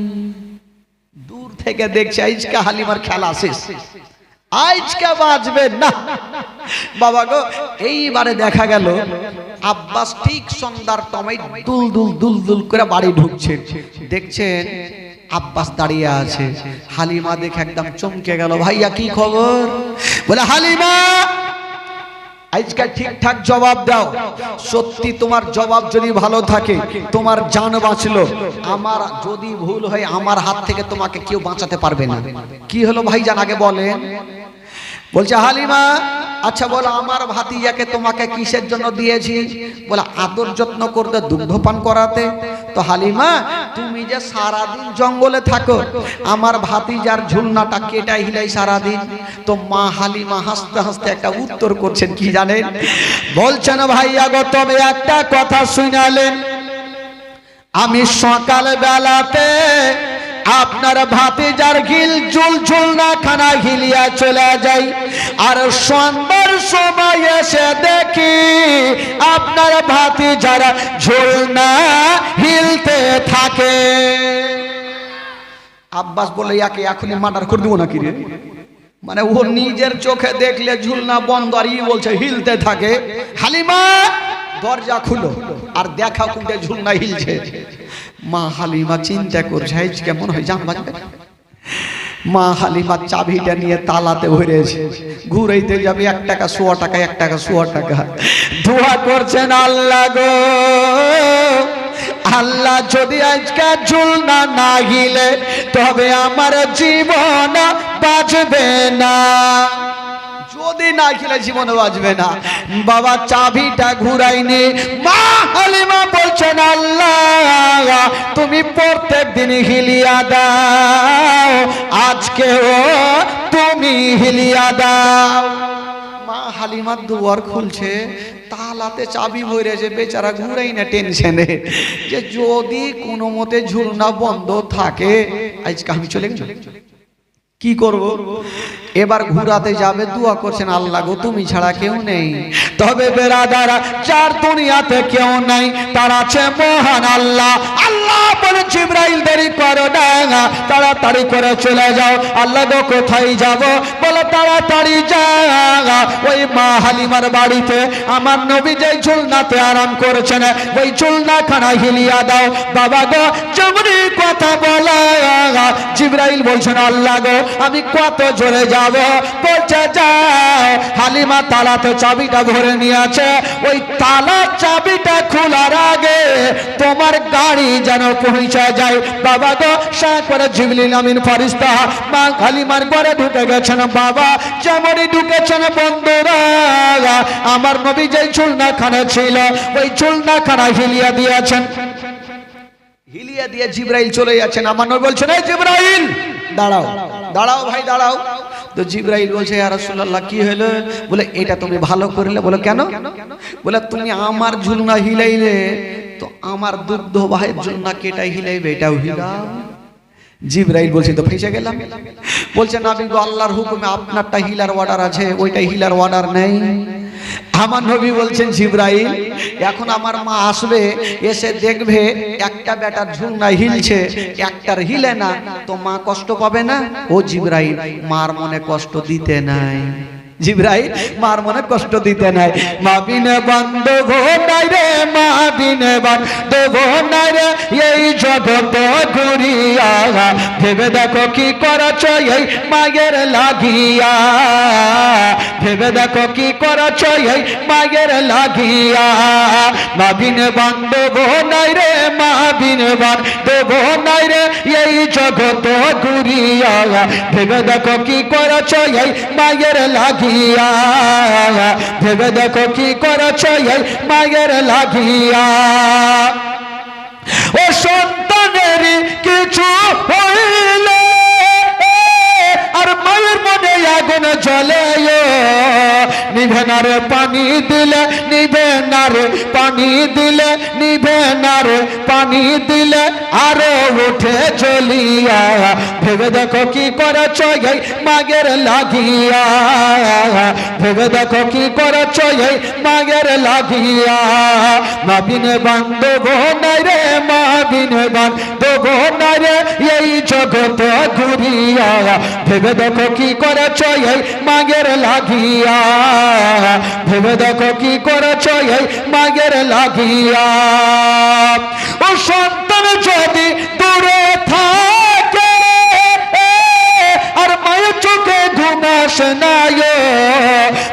দূর থেকে দেখছে আজকে হালিমার খেলা শেষ, আজকে বাজবে না। বাবা গো এইবারে দেখা গেল আব্বাস ঠিক সন্ধ্যার সময় দুল দুল দুল দুল করে বাড়ি ঢুকছে। দেখছেন আব্বাস দাঁড়িয়ে আছে, হালিমা দেখে একদম চমকে গেল। ভাইয়া কি খবর? বলে হালিমা আজকাল ঠিকঠাক জবাব দাও, সত্যি তোমার জবাব যদি ভালো থাকে তোমার জান বাঁচলো, আমার যদি ভুল হয় আমার হাত থেকে তোমাকে কেউ বাঁচাতে পারবে না। কি হলো ভাইজান আগে বলেন? বলছে হালিমা আচ্ছা বলো আমার ভাতিজাকে তোমাকে কিসের জন্য দিয়েছি? বলে আদর যত্ন করতে, দুগ্ধপান করাতে। তো হালিমা তুমি যে সারাদিন জঙ্গলে থাকো, আমার ভাতিজার ঝুলনাটা কেটে হিলাই সারাদিন। তো মা হালিমা হাসতে হাসতে একটা উত্তর করছেন, কি জানেন? বলছেন ভাইয়া গো তবে একটা কথা শুনালেন, আমি সকাল বেলাতে আপনার ভাতিজার ঝুলনা খানা হিলিয়া চলে যাই, আর সন্ধ্যার সময় এসে দেখি আপনার ভাতিজার ঝুলনা হিলতে থাকে। আব্বাস বলে ইয়াকে এখনই মার্ডার করে দিব নাকি রে? মানে ও নিজের চোখে দেখলে ঝুলনা বন্ধ, আর ই বলছে হিলতে থাকে। হালিমা দরজা খুলো আর দেখা কোনটা ঝুলনা হিলছে। মা হালিমা চিন্তা করছে কেমন হয় জান বাজবে। মা হালিমা চাবিটা নিয়ে তালাতে ভরেছে, ঘুরাইতে যাবে 1 টাকা 100 টাকা 1 টাকা 100 টাকা। দোয়া করছেন আল্লাহ গো, আল্লাহ যদি আজকে ঝুলনা না হিলে তবে আমার জীবন বাঁচবে না, যদি না খেলে জীবনে বাঁচবে না। বাবা চাবিটা ঘুরাইনি। মা হালিমা বলছেন আল্লাহ তুমি প্রত্যেক দিন হিলিয়া দাও, আজকেও তুমি হিলিয়া দাও। মা হালিমার দুয়ার খুলছে, তালাতে চাবি ভরেছে, বেচারা ঘুরাই না টেনশনে যে যদি কোনো মতে ঝুলনা বন্ধ থাকে আজকে আমি চলে গেছি, কি করব? এবার ঘুরাতে যাবে, দোয়া করছেন আল্লাহ গো তুমি ছাড়া কেউ নেই। তবে বেরাদারা যার দুনিয়াতে কেউ নাই তার আছে মহান আল্লাহ। আল্লাহ বলে জিবরাইল দেরি করো না, তাড়াতাড়ি করে চলে যাও। আল্লাহ গো কোথায় যাব? বলে তাড়াতাড়ি যাও ওই মা হালিমার বাড়িতে, আমার নবী যে ঝুলনাতে আরাম করেছেন ওই ঝুলনা খানা হিলিয়া দাও। বাবা গো যেমনি কথা বলা, জিবরাইল বলছেন আল্লাহ গো আমি কত জোরে যাব? বলছে যাও। হালিমা তালাতে চাবিটা ভরে নিয়েছে, ওই তালার চাবিটা খোলার আগে তোমার গাড়ি যেন পৌঁছে যায়। বাবা গো সা করে জিবরিল আমিন ফেরেশতা মা হালিমার ঘরে ঢুকে গেছেন। বাবা যেমনই ঢুকেছেন বন্ধুরা, আমার নবী যে ঝুলনাখানা ছিল ওই ঝুলনাখানা হিলিয়া দিয়েছেন। হিলিয়া দিয়ে জিবরাইল চলে যাচ্ছেন। আমার নবী বলছেন এই জিবরাইল দাঁড়াও, দাঁড়াও ভাই দাঁড়াও। তো জিবরাইল বলছে ইয়া রাসূলুল্লাহ কি হলো? বলে এটা তুমি ভালো করলে। বলে কেন? বলে তুমি আমার ঝুলনা হিলাইলে তো আমার দুগ্ধ ভাইয়ের ঝুলনা কেটাই হিলাইবে, এটাও হিলাও। জিবরাইল বলছে তো ফেসে গেলাম। বলছে নবী গো আল্লাহর হুকুমে আপনারটা হিলার অর্ডার আছে, ওইটা হিলার অর্ডার নেই। আমার নবী বলছেন জিবরাইল এখন আমার মা আসবে, এসে দেখবে একটা বেটার ঝুলনা হিলছে একটার হিলে না, তো মা কষ্ট পাবে না? ও জিবরাইল মার মনে কষ্ট দিতে নাই, জিবরাইল মার মনে কষ্ট দিতে নাই। মা বিনে বান্ধব নাই রে, মা বিনে বান্ধব নাই রে এই জগৎ ঘুরিয়া, ভেবে দেখো কি করেছ এই মায়ের লাগিয়া, ভেবে দেখো কি করেছ এই মায়ের লাগিয়া। মা বিনে বান্ধব নাই রে, মা বিনে বান্ধব নাই রে এই জগৎ ঘুরিয়া, ভেবে দেখো কি করেছ এই মায়ের লাগিয়া, ভেবে দেখো কি করেছ এই মায়ের লাগিয়া। ও সন্তানের কিছু হইলে আর মায়ের মনে আগুন জ্বলে, নিভে না রে পানি দিলে, নিভে না রে পানি দিলে, নিভে না রে পানি দিলে আরো উঠে জ্বলিয়া, ভেবে দেখো কি করেছ এই মায়ের লাগিয়া, ভেবে দেখো কি করেছ এই মায়ের লাগিয়া। মা বিনে বান্ধব নাই রে, মা বিনে বান্ধব নাই রে এই জগৎ ঘুরিয়া, ভেবে দেখো কি করেছ এই মায়ের লাগিয়া, ভেবে দেখো কি করেছ এই মায়ের লাগিয়া। ও সন্তান যদি দূরে থাকে আর মায়ের চোখে ঘুম আসে না,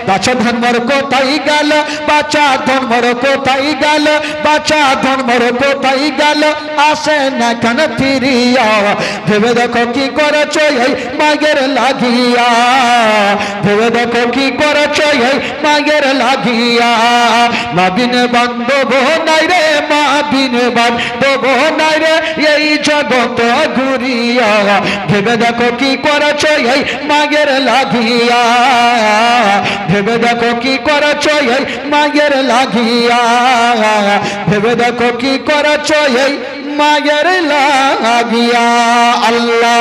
গাছ ধর্মর কোথায় গেল বা বাচ্চা ধর্মর কোথায় গেল, বাচ্চা ধর্মর কোথায় গেল, আসে না কেন ফিরিয়া, ভেবে দেখো কি করেছো এই মাগের লাগিয়া, ভেবে দেখো কি করেছো এই মাগের লাগিয়া। মা বিনে বান্ধব নাই রে, মা বিনে বান্ধব নাই রে এই জগত ঘুরিয়া, ভেবে দেখো কি করেছো এই মাগের লাগিয়া, ভেবে দেখো কি করেছো এই মাগের লাগিয়া, ভেবে দেখো কি করেছো এই মাগের লাগিয়া। আল্লাহ